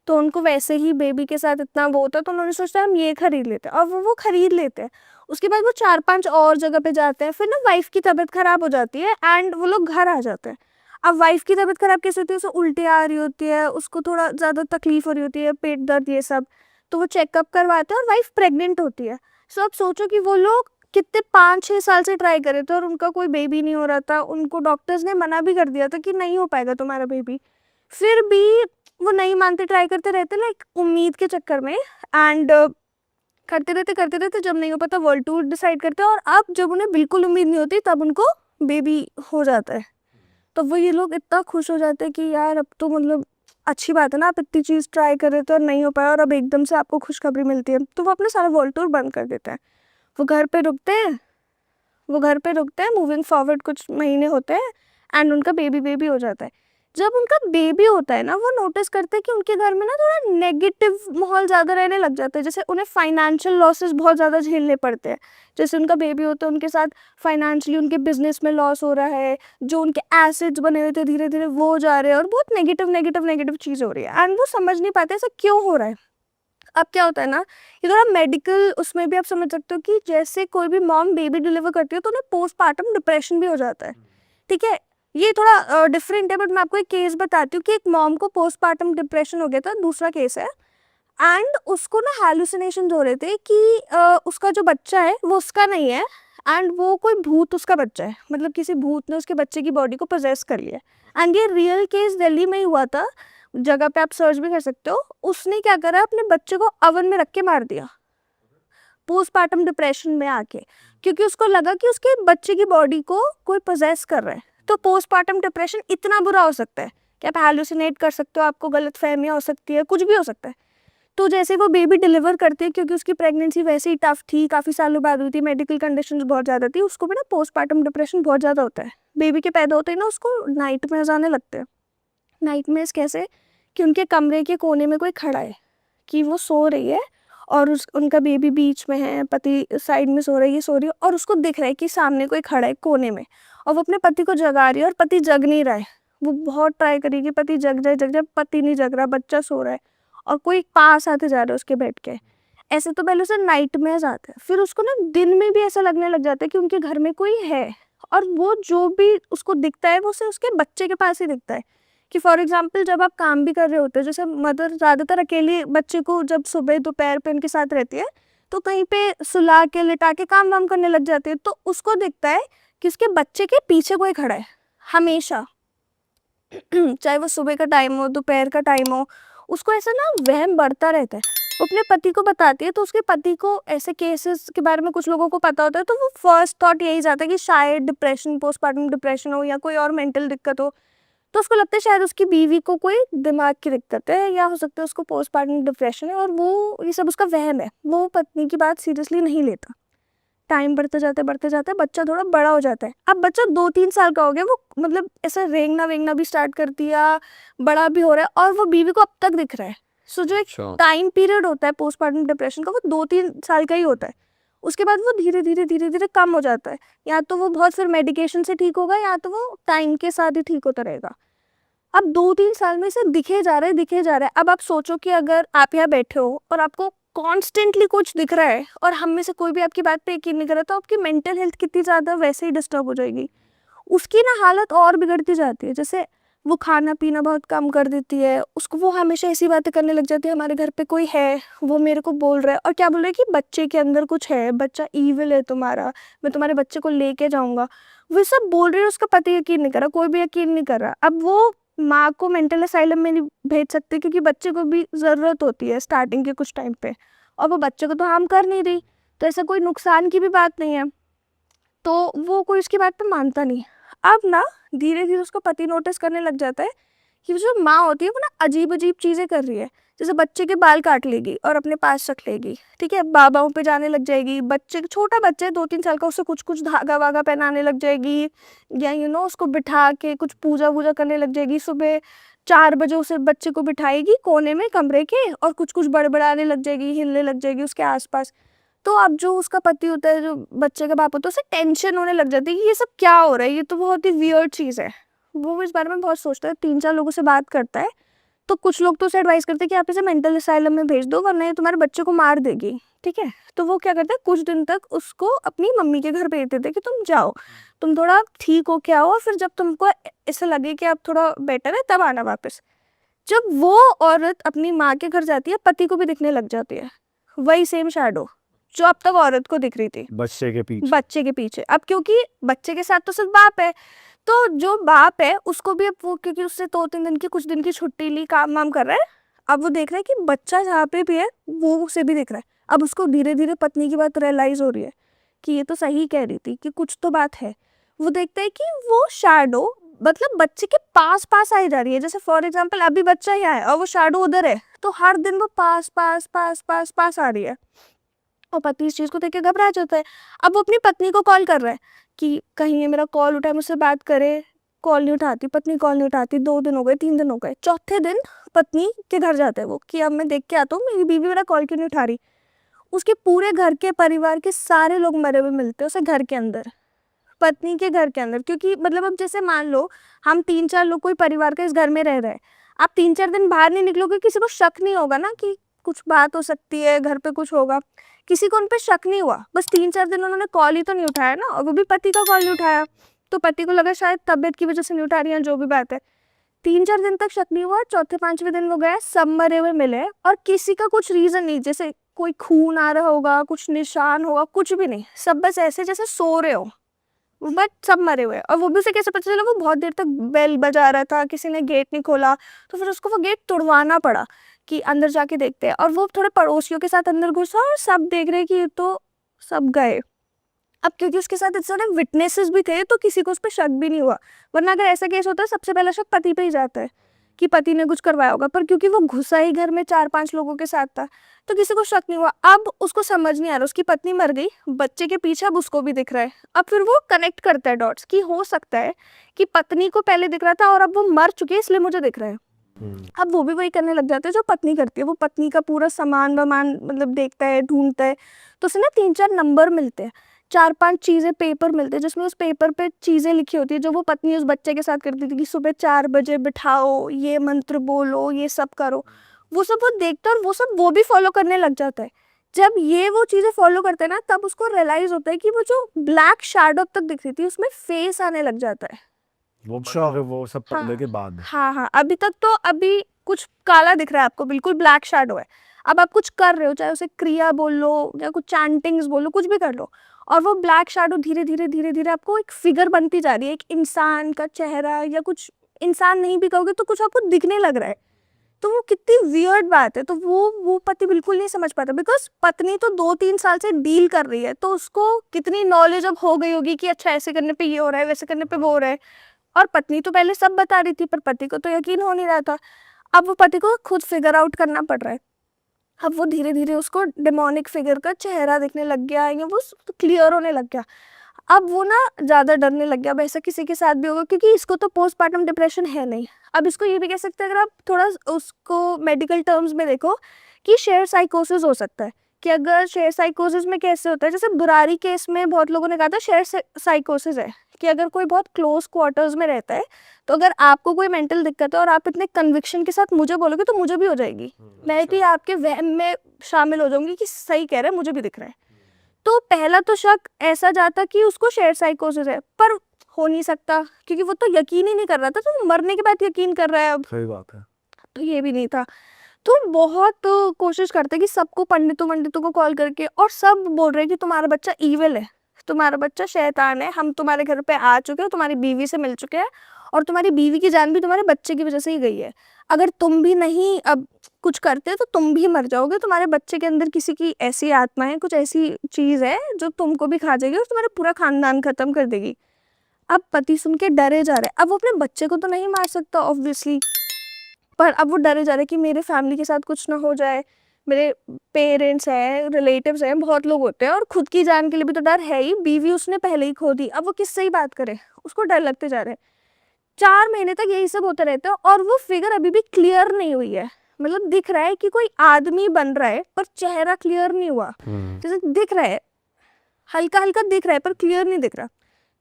तो उनको वैसे ही बेबी के साथ इतना वो होता है, तो उन्होंने सोचा हम ये खरीद लेते हैं, और वो खरीद लेते हैं। उसके बाद वो 4-5 और जगह पे जाते हैं, फिर ना वाइफ की तबीयत खराब हो जाती है एंड वो लोग घर आ जाते हैं। अब वाइफ की तबीयत खराब कैसे होती है, उसे उल्टी आ रही होती है, उसको थोड़ा ज़्यादा तकलीफ हो रही होती है, पेट दर्द ये सब। तो वो चेकअप करवाते हैं और वाइफ प्रेग्नेंट होती है। सो अब सोचो कि वो लोग कितने 5-6 साल से ट्राई करे थे और उनका कोई बेबी नहीं हो रहा था, उनको डॉक्टर्स ने मना भी कर दिया था कि नहीं हो पाएगा तुम्हारा बेबी, फिर भी वो नहीं मानते, ट्राई करते रहते, लाइक उम्मीद के चक्कर में। एंड करते रहते जब नहीं हो पाता वर्ल्ड टूर डिसाइड करते हैं, और अब जब उन्हें बिल्कुल उम्मीद नहीं होती तब उनको बेबी हो जाता है। तो वो ये लोग इतना खुश हो जाते हैं कि यार अब तो मतलब अच्छी बात है ना, आप इतनी चीज़ ट्राई कर रहे थे और नहीं हो पाया और अब एकदम से आपको खुशखबरी मिलती है, तो वो अपना सारा वर्ल्ड टूर बंद कर देते हैं। वो घर पे रुकते हैं, मूविंग फॉरवर्ड कुछ महीने होते हैं एंड उनका बेबी हो जाता है। जब उनका बेबी होता है ना, वो नोटिस करते हैं कि उनके घर में ना थोड़ा नेगेटिव माहौल ज़्यादा रहने लग जाता है, जैसे उन्हें फाइनेंशियल लॉसेस बहुत ज़्यादा झेलने पड़ते हैं। जैसे उनका बेबी होता है, उनके साथ फाइनेंशियली उनके बिजनेस में लॉस हो रहा है, जो उनके एसेट्स बने हुए थे धीरे धीरे वो जा रहे हैं और बहुत नेगेटिव चीज़ हो रही है एंड वो समझ नहीं पाते ऐसा क्यों हो रहा है। अब क्या होता है ना, ये थोड़ा मेडिकल उसमें भी आप समझ सकते हो कि जैसे कोई भी मॉम बेबी डिलीवर करती है तो उन्हें पोस्टपार्टम डिप्रेशन भी हो जाता है, ठीक है। ये थोड़ा डिफरेंट है, बट मैं आपको एक केस बताती हूँ कि एक मॉम को पोस्टपार्टम डिप्रेशन हो गया था, दूसरा केस है। एंड उसको ना हैलुसिनेशन हो रहे थे कि उसका जो बच्चा है वो उसका नहीं है एंड वो कोई भूत उसका बच्चा है, मतलब किसी भूत ने उसके बच्चे की बॉडी को पोजेस कर लिया। एंड ये रियल केस दिल्ली में ही हुआ था, जगह पे आप सर्च भी कर सकते हो। उसने क्या करा, अपने बच्चे को ओवन में रख के मार दिया पोस्टपार्टम डिप्रेशन में आके, क्योंकि उसको लगा कि उसके बच्चे की बॉडी को कोई पोजेस कर रहा है। तो पोस्टपार्टम डिप्रेशन इतना बुरा हो सकता है कि आप हैलुसिनेट कर सकते हो, आपको गलतफहमियां हो सकती है, कुछ भी हो सकता है। तो जैसे वो बेबी डिलीवर करती है, क्योंकि उसकी प्रेगनेंसी वैसे ही टफ थी, काफ़ी सालों बाद हुई थी, मेडिकल कंडीशंस बहुत ज़्यादा थी, उसको भी ना पोस्टपार्टम डिप्रेशन बहुत ज़्यादा होता है। बेबी के पैदा होते ही ना उसको नाइटमेयर्स आने लगते हैं। नाइटमेयर्स कैसे, कि उनके कमरे के कोने में कोई खड़ा है, कि वो सो रही है और उनका बेबी बीच में है, पति साइड में सो रही है, और उसको दिख रहा है कि सामने कोई खड़ा है कोने में, और वो अपने पति को जगा रही है और पति जग नहीं रहा है। वो बहुत ट्राई करेगी पति जग जाए, पति नहीं जग रहा, बच्चा सो रहा है और कोई पास आते जा रहा है उसके बेड के। ऐसे तो पहले उसे नाइटमेयर्स आते हैं, फिर उसको ना दिन में भी ऐसा लगने लग जाता है कि उनके घर में कोई है, और वो जो भी उसको दिखता है वो उसे उसके बच्चे के पास ही दिखता है। कि फॉर एग्जाम्पल जब आप काम भी कर रहे होते हो, जैसे मदर ज़्यादातर अकेले बच्चे को जब सुबह दोपहर पे उनके साथ रहती है, तो कहीं पे सुला के लिटा के काम वाम करने लग जाती है, तो उसको दिखता है कि उसके बच्चे के पीछे कोई खड़ा है हमेशा। चाहे वो सुबह का टाइम हो, दोपहर का टाइम हो, उसको ऐसा ना वहम बढ़ता रहता है। वो अपने पति को बताती है, तो उसके पति को ऐसे केसेस के बारे में कुछ लोगों को पता होता है, तो वो फर्स्ट थॉट यही जाता है कि शायद डिप्रेशन, पोस्टपार्टम डिप्रेशन हो या कोई और मेंटल दिक्कत हो। तो उसको लगता है शायद उसकी बीवी को कोई दिमाग की दिक्कत है, या हो सकता है उसको पोस्टपार्टम डिप्रेशन है, और वो ये सब उसका वहम है। वो पत्नी की बात सीरियसली नहीं लेता। टाइम बढ़ते जाते बच्चा थोड़ा बड़ा हो जाता है। अब बच्चा 2-3 साल का हो गया, वो मतलब ऐसा रेंगना वेंगना भी स्टार्ट कर दिया, बड़ा भी हो रहा है, और वो बीवी को अब तक दिख रहा है। सो जो एक अच्छा। टाइम पीरियड होता है पोस्टपार्टम डिप्रेशन का, वो 2-3 साल का ही होता है। उसके बाद वो धीरे धीरे कम हो जाता है। या तो वो बहुत फिर मेडिकेशन से ठीक होगा, या तो वो टाइम के साथ ही ठीक होता रहेगा। अब 2-3 साल में से दिखे जा रहा है। अब आप सोचो कि अगर आप यहाँ बैठे हो और आपको कॉन्स्टेंटली कुछ दिख रहा है, और हम में से कोई भी आपकी बात पे यकीन नहीं कर रहा, तो आपकी मेंटल हेल्थ कितनी ज़्यादा वैसे ही डिस्टर्ब हो जाएगी। उसकी ना हालत और बिगड़ती जाती है। जैसे वो खाना पीना बहुत कम कर देती है, उसको वो हमेशा ऐसी बातें करने लग जाती है, हमारे घर पे कोई है, वो मेरे को बोल रहा है, और क्या बोल रहा है कि बच्चे के अंदर कुछ है, बच्चा ईविल है तुम्हारा, मैं तुम्हारे बच्चे को लेके जाऊंगा। वो सब बोल रही है, उसका पति यकीन नहीं कर रहा, कोई भी यकीन नहीं कर रहा। अब वो माँ को मेंटल असाइलम में नहीं भेज सकते, क्योंकि बच्चे को भी ज़रूरत होती है स्टार्टिंग के कुछ टाइम पे, और वो बच्चे को तो हार्म कर नहीं रही, तो ऐसा कोई नुकसान की भी बात नहीं है, तो वो कोई उसकी बात पे मानता नहीं। अब ना धीरे धीरे उसको पति नोटिस करने लग जाता है कि वो जो माँ होती है वो ना अजीब अजीब चीज़ें कर रही है। जैसे बच्चे के बाल काट लेगी और अपने पास रख लेगी, ठीक है, बाबाओं पे जाने लग जाएगी, बच्चे छोटा बच्चा है 2-3 साल का, उससे कुछ कुछ धागा वागा पहनाने लग जाएगी, या उसको बिठा के कुछ पूजा वूजा करने लग जाएगी। सुबह 4 बजे उसे बच्चे को बिठाएगी कोने में कमरे के, और कुछ कुछ बड़बड़ाने लग जाएगी, हिलने लग जाएगी उसके आसपास। तो अब जो उसका पति होता है, जो बच्चे का बाप होता है, उसे टेंशन होने लग जाती है कि ये सब क्या हो रहा है, ये तो बहुत ही वियर्ड चीज़ है। वो इस बारे में बहुत सोचता है, 3-4 लोगों से बात करता है, तो कुछ लोग तो उसे एडवाइस करते हैं कि आप इसे मेंटल असाइलम में भेज दो, वरना ये तुम्हारे बच्चे को मार देगी, ठीक है। तो वो क्या करता है, कुछ दिन तक उसको अपनी मम्मी के घर भेज देते हैं कि तुम जाओ, तुम थोड़ा ठीक हो के आओ, और फिर जब तुमको ऐसा लगे कि आप थोड़ा बेटर है तब आना वापस। जब वो औरत अपनी माँ के घर जाती है, पति को भी दिखने लग जाती है वही सेम शैडो जो अब तक औरत को दिख रही थी बच्चे के पीछे। अब क्योंकि बच्चे के साथ तो सिर्फ बाप है, तो जो बाप है उसको भी अब वो, क्योंकि उससे 2-3 दिन की कुछ दिन की छुट्टी ली, काम वाम कर रहा है, अब वो देख रहा है कि बच्चा जहाँ पे भी है वो उसे भी दिख रहा है। अब उसको धीरे धीरे पत्नी की बात रियलाइज हो रही है कि ये तो सही कह रही थी, कि कुछ तो बात है। वो देखता है कि वो शैडो मतलब बच्चे के पास पास आई जा रही है। जैसे फॉर एग्जाम्पल अभी बच्चा यहाँ है और वो शैडो उधर है, तो हर दिन वो पास पास पास पास पास आ रही है, और पति इस चीज़ को देख के घबरा जाता है। अब वो अपनी पत्नी को कॉल कर रहा है कि कहीं ये मेरा कॉल उठाए, मुझसे बात करे, कॉल नहीं उठाती, पत्नी कॉल नहीं उठाती। 2 दिन हो गए, 3 दिन हो गए, चौथे दिन पत्नी के घर जाता है वो कि अब मैं देख के आता हूँ मेरी बीवी मेरा कॉल क्यों नहीं उठा रही। उसके पूरे घर के परिवार के सारे लोग मरे हुए मिलते हैं उसे घर के अंदर, पत्नी के घर के अंदर। क्योंकि मतलब अब जैसे मान लो हम 3-4 लोग कोई परिवार के इस घर में रह रहे हैं, आप 3-4 दिन बाहर नहीं निकलोगे, किसी को शक नहीं होगा ना कि कुछ बात हो सकती है, घर पे कुछ होगा। किसी को उन पे शक नहीं हुआ, बस 3-4 दिन उन्होंने कॉल ही तो नहीं उठाया ना, और वो भी पति का कॉल नहीं उठाया, तो पति को लगा शायद तबीयत की वजह से नहीं उठा रही है, जो भी बात है। 3-4 दिन तक शक नहीं हुआ, चौथे 5वें दिन वो गए, सब मरे हुए मिले, और किसी का कुछ रीजन नहीं, जैसे कोई खून आ रहा होगा, कुछ निशान होगा, कुछ भी नहीं, सब बस ऐसे जैसे सो रहे हो, बट सब मरे हुए। और वो भी उसे कैसे पता चला, वो बहुत देर तक बेल बजा रहा था, किसी ने गेट नहीं खोला, तो फिर उसको वो गेट तोड़वाना पड़ा कि अंदर जाके देखते हैं। और वो थोड़े पड़ोसियों के साथ अंदर घुसा, और सब देख रहे कि ये तो सब गए। अब क्योंकि उसके साथ इतने सारे विटनेसेस भी थे, तो किसी को उस पर शक भी नहीं हुआ, वरना अगर ऐसा केस होता है सबसे पहला शक पति पे ही जाता है कि पति ने कुछ करवाया होगा। पर क्योंकि वो घुसा ही घर में 4-5 लोगों के साथ था, तो किसी को शक नहीं हुआ। अब उसको समझ नहीं आ रहा, उसकी पत्नी मर गई, बच्चे के पीछे अब उसको भी दिख रहा है। अब फिर वो कनेक्ट करता है डॉट्स कि हो सकता है कि पत्नी को पहले दिख रहा था और अब वो मर चुकी है, इसलिए मुझे दिख रहा है। अब वो भी वही करने लग जाते हैं जो पत्नी करती है। वो पत्नी का पूरा सामान वामान मतलब देखता है, ढूंढता है, तो उसे ना 3-4 नंबर मिलते हैं, 4-5 चीज़ें पेपर मिलते हैं, जिसमें उस पेपर पे चीज़ें लिखी होती है जो वो पत्नी उस बच्चे के साथ करती थी कि सुबह 4 बजे बिठाओ, ये मंत्र बोलो, ये सब करो। वो सब वो देखता है और वो सब वो भी फॉलो करने लग जाता है। जब ये वो चीज़ें फॉलो करते हैं ना, तब उसको रियलाइज होता है कि वो जो ब्लैक शैडो अब तक दिख रही थी उसमें फेस आने लग जाता है। वो सब पढ़ने के बाद हाँ, अभी तक तो अभी कुछ काला दिख रहा है आपको, बिल्कुल ब्लैक शैडो है। अब आप कुछ कर रहे हो, चाहे उसे क्रिया बोल लो या कुछ चैंटिंग्स बोल लो, कुछ भी कर लो, और वो ब्लैक शैडो धीरे धीरे आपको एक फिगर बनती जा रही है, एक इंसान का चेहरा, या कुछ इंसान नहीं भी कहोगे तो कुछ आपको दिखने लग रहा है। तो वो कितनी वियर्ड बात है। तो वो पति बिल्कुल नहीं समझ पाता, बिकॉज पत्नी तो 2-3 साल से डील कर रही है, तो उसको कितनी नॉलेज अब हो गई होगी कि अच्छा ऐसे करने पे ये हो रहा है, वैसे करने पे वो हो रहा है। और पत्नी तो पहले सब बता रही थी, पर पति को तो यकीन हो नहीं रहा था। अब वो पति को खुद फिगर आउट करना पड़ रहा है। अब वो धीरे धीरे उसको डेमोनिक फिगर का चेहरा दिखने लग गया, या वो क्लियर होने लग गया। अब वो ना ज़्यादा डरने लग गया। अब ऐसा किसी के साथ भी होगा, क्योंकि इसको तो पोस्टमार्टम डिप्रेशन है नहीं। अब इसको ये भी कह सकते हैं, अगर आप थोड़ा उसको मेडिकल टर्म्स में देखो, कि शेयर साइकोसिस हो सकता है। कि अगर शेयर साइकोसिस में कैसे होता है, जैसे बुरारी केस में बहुत लोगों ने कहा था शेयर साइकोसिस है, कि अगर कोई बहुत क्लोज क्वार्टर्स में रहता है, तो अगर आपको कोई मेंटल दिक्कत है और आप इतने कन्विक्शन के साथ मुझे बोलोगे, तो मुझे भी हो जाएगी। मैं भी आपके वहम में शामिल हो जाऊंगी कि सही कह रहा है, मुझे भी दिख रहा है। तो पहला तो शक ऐसा जाता कि उसको शेयर साइकोसिस है, पर हो नहीं सकता, क्योंकि वो तो यकीन ही नहीं कर रहा था, तो मरने के बाद यकीन कर रहा है अब। सही बात है। तो ये भी नहीं था। तो बहुत कोशिश करते कि सबको पंडितों को कॉल करके, और सब बोल रहे हैं कि तुम्हारा बच्चा ईविल है, तुम्हारा बच्चा शैतान है, हम तुम्हारे घर पे आ चुके हैं, तुम्हारी बीवी से मिल चुके हैं, और तुम्हारी बीवी की जान भी तुम्हारे बच्चे की वजह से ही गई है। अगर तुम भी नहीं अब कुछ करते तो तुम भी मर जाओगे, तुम्हारे बच्चे के अंदर किसी की ऐसी आत्मा है, कुछ ऐसी चीज़ है जो तुमको भी खा जाएगी और तुम्हारा पूरा खानदान खत्म कर देगी। अब पति सुन के डरे जा रहे हैं। अब वो अपने बच्चे को तो नहीं मार सकता ऑब्वियसली, पर अब वो डरे जा रहे हैं कि मेरे फैमिली के साथ कुछ ना हो जाए, मेरे पेरेंट्स हैं, रिलेटिव्स हैं, बहुत लोग होते हैं, और खुद की जान के लिए भी तो डर है ही। बीवी उसने पहले ही खो दी, अब वो किससे ही बात करे, उसको डर लगते जा रहे हैं। 4 महीने तक यही सब होता रहता है, और वो फिगर अभी भी क्लियर नहीं हुई है। मतलब दिख रहा है कि कोई आदमी बन रहा है, पर चेहरा क्लियर नहीं हुआ। जैसे दिख रहा है, हल्का हल्का दिख रहा है, पर क्लियर नहीं दिख रहा।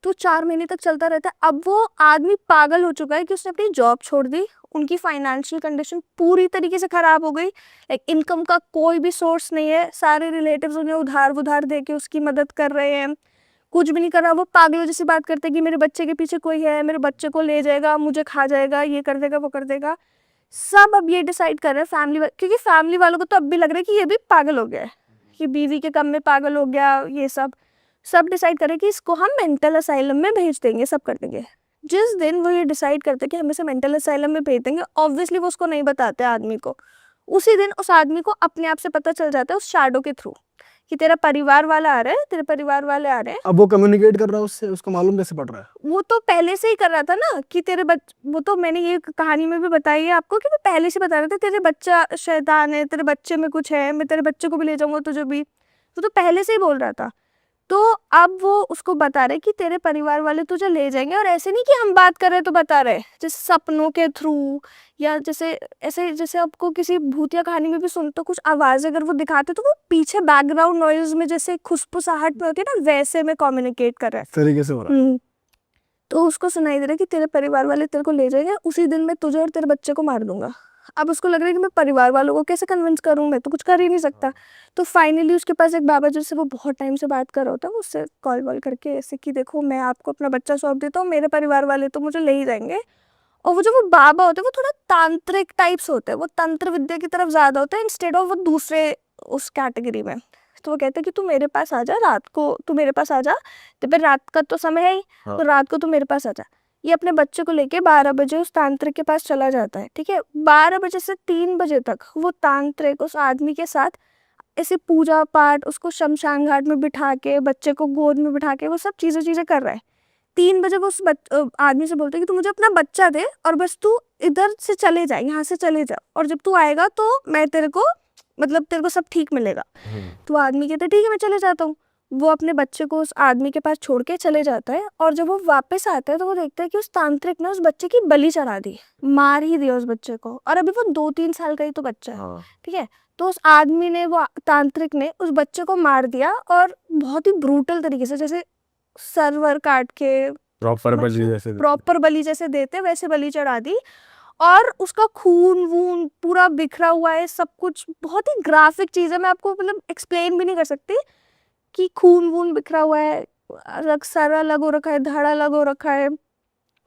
तो 4 महीने तक चलता रहता है। अब वो आदमी पागल हो चुका है कि उसने अपनी जॉब छोड़ दी, उनकी फाइनेंशियल कंडीशन पूरी तरीके से खराब हो गई। लाइक इनकम का कोई भी सोर्स नहीं है, सारे रिलेटिव्स उन्हें उधार दे के उसकी मदद कर रहे हैं, कुछ भी नहीं कर रहा। वो पागलों जैसी बात करते हैं कि मेरे बच्चे के पीछे कोई है, मेरे बच्चे को ले जाएगा, मुझे खा जाएगा, ये कर देगा, वो कर देगा। सब अब ये डिसाइड कर रहे हैं क्योंकि फैमिली वालों को तो अब भी लग रहा है कि ये भी पागल हो गया है, कि बीवी के कम में पागल हो गया। ये सब डिसाइड करें कि इसको हम मेंटल असाइलम में भेज देंगे, सब कर देंगे। जिस दिन वो ये डिसाइड करते कि हम इसे मेंटल असाइलम में भेज देंगे, ऑब्वियसली वो उसको नहीं बताते आदमी को। उसी दिन उस आदमी को अपने आप से पता चल जाता है उस शैडो के थ्रू कि तेरा परिवार वाला आ रहा है, तेरे परिवार वाले आ रहे हैं। अब वो कम्युनिकेट कर रहा है उससे, उसको मालूम कैसे पड़ रहा है? वो तो पहले से ही कर रहा था ना कि वो तो मैंने ये कहानी में भी बताई है आपको, कि वो पहले से बता रहे थे तेरे बच्चा शैतान है, तेरे बच्चे में कुछ है, मैं तेरे बच्चे को भी ले जाऊंगा तुझे भी। वो तो पहले से ही बोल रहा था। तो अब वो उसको बता रहे कि तेरे परिवार वाले तुझे ले जाएंगे, और ऐसे नहीं कि हम बात कर रहे तो बता रहे, जैसे सपनों के थ्रू, या जैसे आपको किसी भूतिया कहानी में भी सुनते हो कुछ आवाज अगर वो दिखाते तो वो पीछे बैकग्राउंड नॉइज में जैसे खुसफुसाहट में होती है ना, वैसे में कम्युनिकेट कर रहा है। इस तरीके से हो रहा है। तो उसको सुनाई दे रहा है कि तेरे परिवार वाले तेरे को ले जाएंगे, उसी दिन मैं तुझे और तेरे बच्चे को मार दूंगा। अब उसको लग रहा है कि मैं परिवार वालों को कैसे कन्विंस करूं, मैं तो कुछ कर ही नहीं सकता। तो फाइनली उसके पास एक बाबा जिससे वो बहुत टाइम से बात कर रहा होता है, वो उससे कॉल वॉल करके ऐसे कि देखो मैं आपको अपना बच्चा सौंप देता हूँ, मेरे परिवार वाले तो मुझे ले ही जाएंगे। और वो जो वो बाबा होते हैं वो थोड़ा तांत्रिक टाइप्स होते हैं, वो तंत्र विद्या की तरफ ज्यादा होता है इंस्टेड ऑफ वो दूसरे उस कैटेगरी में। तो वो कहते हैं कि तू मेरे पास आ जा, रात को तू मेरे पास आ जा, तो फिर रात का तो समय है ही, तो रात को तू मेरे पास आ जा। ये अपने बच्चे को लेके 12 बजे उस तांत्रिक के पास चला जाता है, ठीक है। 12 बजे से 3 बजे तक वो तांत्रिक उस आदमी के साथ ऐसे पूजा पाठ, उसको शमशान घाट में बिठा के, बच्चे को गोद में बिठा के वो सब चीजें कर रहा है। 3 बजे वो उस आदमी से बोलते हैं कि तू मुझे अपना बच्चा दे, और बस तू इधर से चले जा, यहाँ से चले जा, और जब तू आएगा तो मैं तेरे को सब ठीक मिलेगा। तो आदमी कहते ठीक है मैं चले जाता हूँ। वो अपने बच्चे को उस आदमी के पास छोड़ के चले जाता है, और जब वो वापस आता है तो वो देखता है कि उस तांत्रिक ने उस बच्चे की बलि चढ़ा दी, मार ही दिया उस बच्चे को। और अभी वो 2-3 साल का ही तो बच्चा है, ठीक है। तो उस आदमी ने, वो तांत्रिक ने उस बच्चे को मार दिया, और बहुत ही ब्रूटल तरीके से, जैसे सरवर काट के प्रॉपर बलि जैसे देते वैसे बलि चढ़ा दी। और उसका खून वून पूरा बिखरा हुआ है, सब कुछ बहुत ही ग्राफिक चीज है, मैं आपको मतलब एक्सप्लेन भी नहीं कर सकती कि खून वून बिखरा हुआ है, सर अलग हो रखा है, धड़ अलग हो रखा है।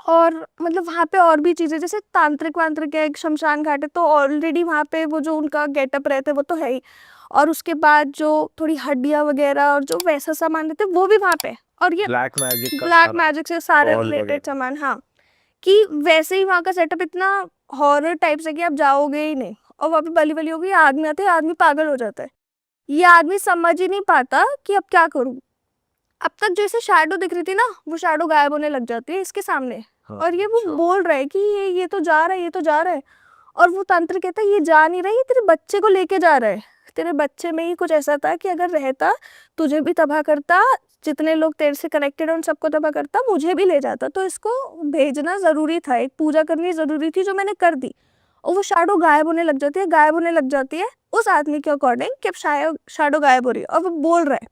और मतलब वहाँ पे और भी चीजें, जैसे तांत्रिक वांत्रिक है, एक शमशान घाट है, तो ऑलरेडी वहाँ पे वो जो उनका गेटअप रहते हैं वो तो है ही, और उसके बाद जो थोड़ी हड्डियां वगैरह और जो वैसा सामान रहते हैं वो भी वहाँ पे, और ये ब्लैक मैजिक से सारे रिलेटेड सामान। हाँ, कि वैसे ही वहाँ का सेटअप इतना हॉरर टाइप से कि आप जाओगे ही नहीं, और वहाँ पे बली बली होगी, आदमी आते हैं, आदमी पागल हो जाता है। ये आदमी समझ ही नहीं पाता कि अब क्या करूं। अब तक जैसे शैडो दिख रही थी ना, वो शैडो गायब होने लग जाती है इसके सामने, और ये वो बोल रहा है कि ये तो जा रहा है, ये तो जा रहा है। और वो तांत्रिक कहता है ये जा नहीं रहा, ये तेरे बच्चे को लेके जा रहा है। तेरे बच्चे में ही कुछ ऐसा था कि अगर रहता तुझे भी तबाह करता, जितने लोग तेरे से कनेक्टेड हैं उन सबको तबाह करता, मुझे भी ले जाता। तो इसको भेजना जरूरी था, एक पूजा करनी जरूरी थी जो मैंने कर दी। और वो शैडो गायब होने लग जाती है, गायब होने लग जाती है उस आदमी के अकॉर्डिंग कि अब शैडो गायब हो रही है और वो बोल रहा है।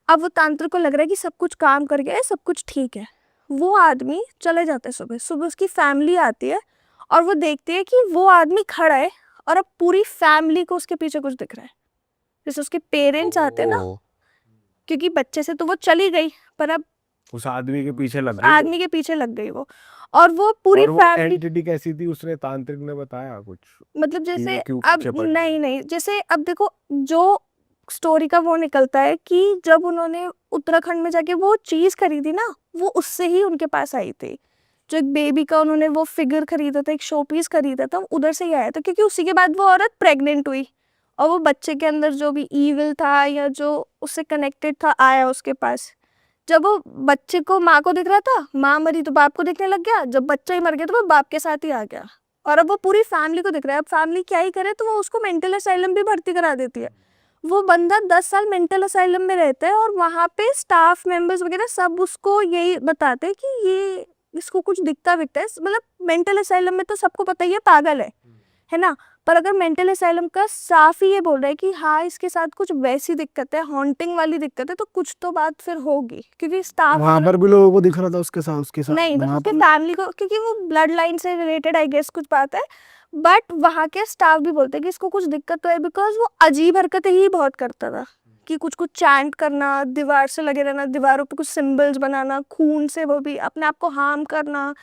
अब वो तांत्रिक को लग रहा है कि सब कुछ काम कर गया है, सब कुछ ठीक है। वो आदमी चले जाते हैं, सुबह सुबह उसकी फैमिली आती है और वो देखती है कि वो आदमी खड़ा है और अब पूरी फैमिली को उसके पीछे कुछ दिख रहा है। जैसे उसके पेरेंट्स आते हैं ना, क्योंकि बच्चे से तो वो चली गई पर अब उस आदमी के पीछे लग गई आदमी के पीछे लग गई वो। और वो पूरी और वो फैमिली एंटिटी कैसी थी, उसने तांत्रिक ने बताया कुछ? मतलब जैसे क्यों अब पीछे पड़ गई? नहीं, जैसे अब देखो जो स्टोरी का वो निकलता है कि जब उन्होंने उत्तराखंड में जाके वो चीज खरीदी ना, वो उससे ही उनके पास आई थी। जो एक बेबी का उन्होंने वो फिगर खरीदा था, एक शो पीस खरीदा था, उधर से ही आया था। क्योंकि उसी के बाद वो औरत प्रेग्नेंट हुई और वो बच्चे के अंदर जो भी ईविल था या जो उससे कनेक्टेड था आया उसके पास। जब वो बच्चे को माँ को दिख रहा था, माँ मरी तो बाप को दिखने लग गया, जब बच्चा ही मर गया तो वो बाप के साथ ही आ गया। और अब वो पूरी फैमिली को दिख रहा है। अब फैमिली क्या ही करे, तो वो उसको मेंटल असाइलम भी भर्ती करा देती है। वो बंदा 10 साल मेंटल असाइलम में रहता है और वहाँ पे स्टाफ मेंबर्स वगैरह सब उसको यही बताते हैं कि ये इसको कुछ दिखता विकता है। मतलब मेंटल असाइलम में तो सबको पता ही है पागल है ना। पर अगर मेंटल असाइलम का साफ ही ये बोल रहा है कि हाँ इसके साथ कुछ वैसी दिक्कत है, हॉन्टिंग वाली दिक्कत है, तो कुछ तो बात फिर होगी। क्योंकि स्टाफ वहां पर भी लोगों को दिख रहा था उसके साथ नहीं, बस वहां उसके पर फैमिली को, क्योंकि वो ब्लड लाइन से रिलेटेड आई गेस कुछ बात है। बट वहाँ के स्टाफ भी बोलते हैं कि इसको कुछ दिक्कत तो है, बिकॉज वो अजीब हरकतें ही बहुत करता था। कि कुछ कुछ चैंट करना, दीवार से लगे रहना, दीवारों पे कुछ सिंबल्स बनाना, खून से वो भी अपने आप को हार्म करना।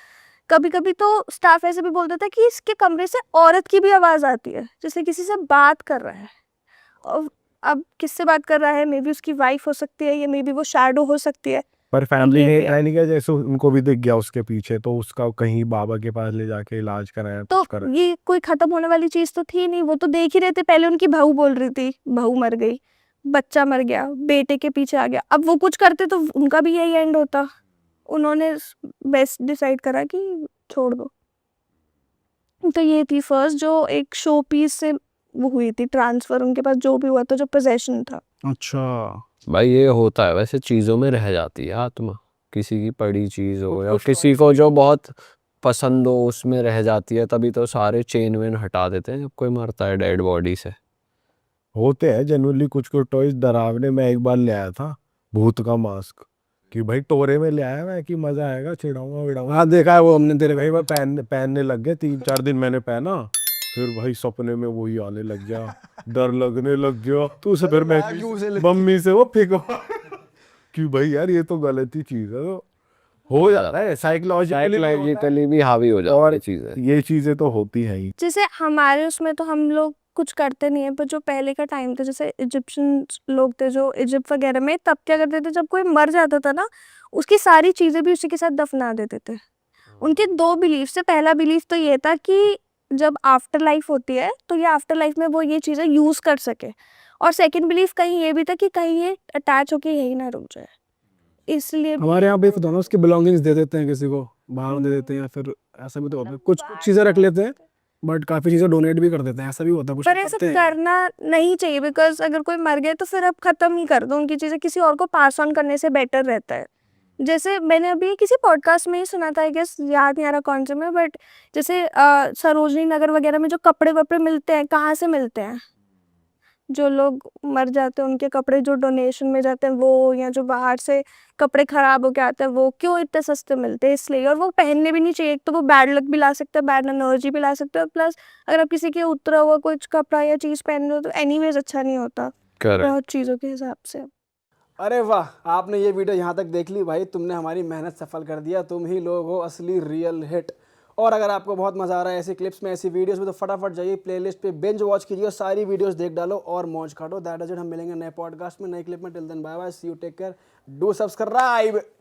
कभी कभी तो स्टाफ ऐसे भी बोलता था कि इसके कमरे से औरत की भी आवाज आती है, जैसे किसी से बात कर रहा है। और अब किससे बात कर रहा है, मे बी उसकी वाइफ हो सकती है या मे बी वो शैडो हो सकती है। पर फैमिली ये ने भी है। ट्राई नहीं किया, जैसे उनको भी दिख गया उसके पीछे, तो उसका कहीं बाबा के पास ले जाके इलाज कराया, तो कुछ कराया? ये कोई खत्म होने वाली चीज तो थी नहीं, वो तो देख ही रहे थे। पहले उनकी बहू बोल रही थी बहू मर गई, बच्चा मर गया, बेटे के पीछे आ गया। अब वो कुछ करते तो उनका भी यही एंड होता। उन्होंने बेस्ट डिसाइड करा कि छोड़ दो। तो ये थी फर्स्ट जो एक शो पीस से वो हुई थी ट्रांसफर, उनके पास जो भी हुआ था, जो पोजेशन था। अच्छा भाई ये होता है वैसे, चीज़ों में रह जाती है आत्मा। किसी की पड़ी चीज़ हो या किसी को जो बहुत पसंद हो उसमें रह जाती है, तभी तो सारे चेन वेन हटा देते हैं जब कोई मरता है डेड बॉडी से। होते हैं जनरली कुछ कुछ टॉयज डरावने। मैं एक बार ले आया था भूत का मास्क, कि भाई टोरे में ले आया मैं कि मजा आएगा, चिढ़ाऊंगा विड़ाऊंगा। हाँ देखा है वो हमने तेरे भाई मैं पहनने लग गए, 3-4 दिन मैंने पहना, फिर भाई सपने में वही आने लग गया, डर लगने लग गया। तो उसे फिर मैं मम्मी से वो फेंको कि भाई यार ये तो गलत ही चीज है। तो हो जाता है साइकोलॉजिकली भी हावी हो जाती है चीज़ें। ये चीजें तो होती है ही। जैसे हमारे उसमें तो हम लोग कुछ करते नहीं है, पर जो पहले का टाइम था, जैसे इजिप्शियन लोग थे जो इजिप्ट वगैरह में, तब क्या करते थे जब कोई मर जाता था ना, उसकी सारी चीजें भी उसी के साथ दफना देते थे। उनके 2 बिलीफ से, पहला बिलीफ तो ये था कि जब आफ्टर लाइफ होती है तो ये आफ्टर लाइफ में वो ये चीजें यूज कर सके। और सेकंड बिलीफ कहीं ये भी था कि कहीं ये अटैच होके यही ना रुक जाए, इसलिए हमारे यहाँ पे तो ना उसकी बिलोंगिंग्स दे देते हैं किसी को, बाहर दे देते हैं, या फिर ऐसा भी तो होता है। कुछ चीजें रख लेते हैं बट काफी चीजें डोनेट भी कर देते हैं, ऐसा भी होता है। कुछ पर ऐसा करते हैं। करना नहीं चाहिए, बिकॉज अगर कोई मर गया तो फिर अब खत्म ही कर दो उनकी चीजें, किसी और को पास ऑन करने से बेटर रहता है। जैसे मैंने अभी किसी पॉडकास्ट में ही सुना था, आई गेस याद नहीं आ रहा कौन से में, बट जैसे सरोजनी नगर वगैरह में जो कपड़े वपड़े मिलते हैं, कहाँ से मिलते हैं? जो लोग मर जाते हैं उनके कपड़े जो डोनेशन में जाते हैं वो, या जो बाहर से कपड़े खराब होके आते हैं वो, क्यों इतने सस्ते मिलते हैं? इसलिए। और वो पहनने भी नहीं चाहिए, एक तो वो बैड लक भी ला सकता है, बैड एनर्जी भी ला सकता है। प्लस अगर आप किसी के उतरा हुआ कुछ कपड़ा या चीज पहन रहे हो तो एनीवेज अच्छा नहीं होता बहुत चीजों के हिसाब से। अरे वाह, आपने ये वीडियो यहाँ तक देख ली भाई, तुमने हमारी मेहनत सफल कर दिया। तुम ही लोग हो असली रियल हिट। और अगर आपको बहुत मजा आ रहा है ऐसी क्लिप्स में, ऐसी वीडियोस में, तो फटाफट जाइए प्लेलिस्ट पे बिंज वॉच कीजिए, सारी वीडियोस देख डालो और मौज काटो। That is it. हम मिलेंगे नए पॉडकास्ट में, नए क्लिप में। Till then bye bye, see you, take care, do subscribe.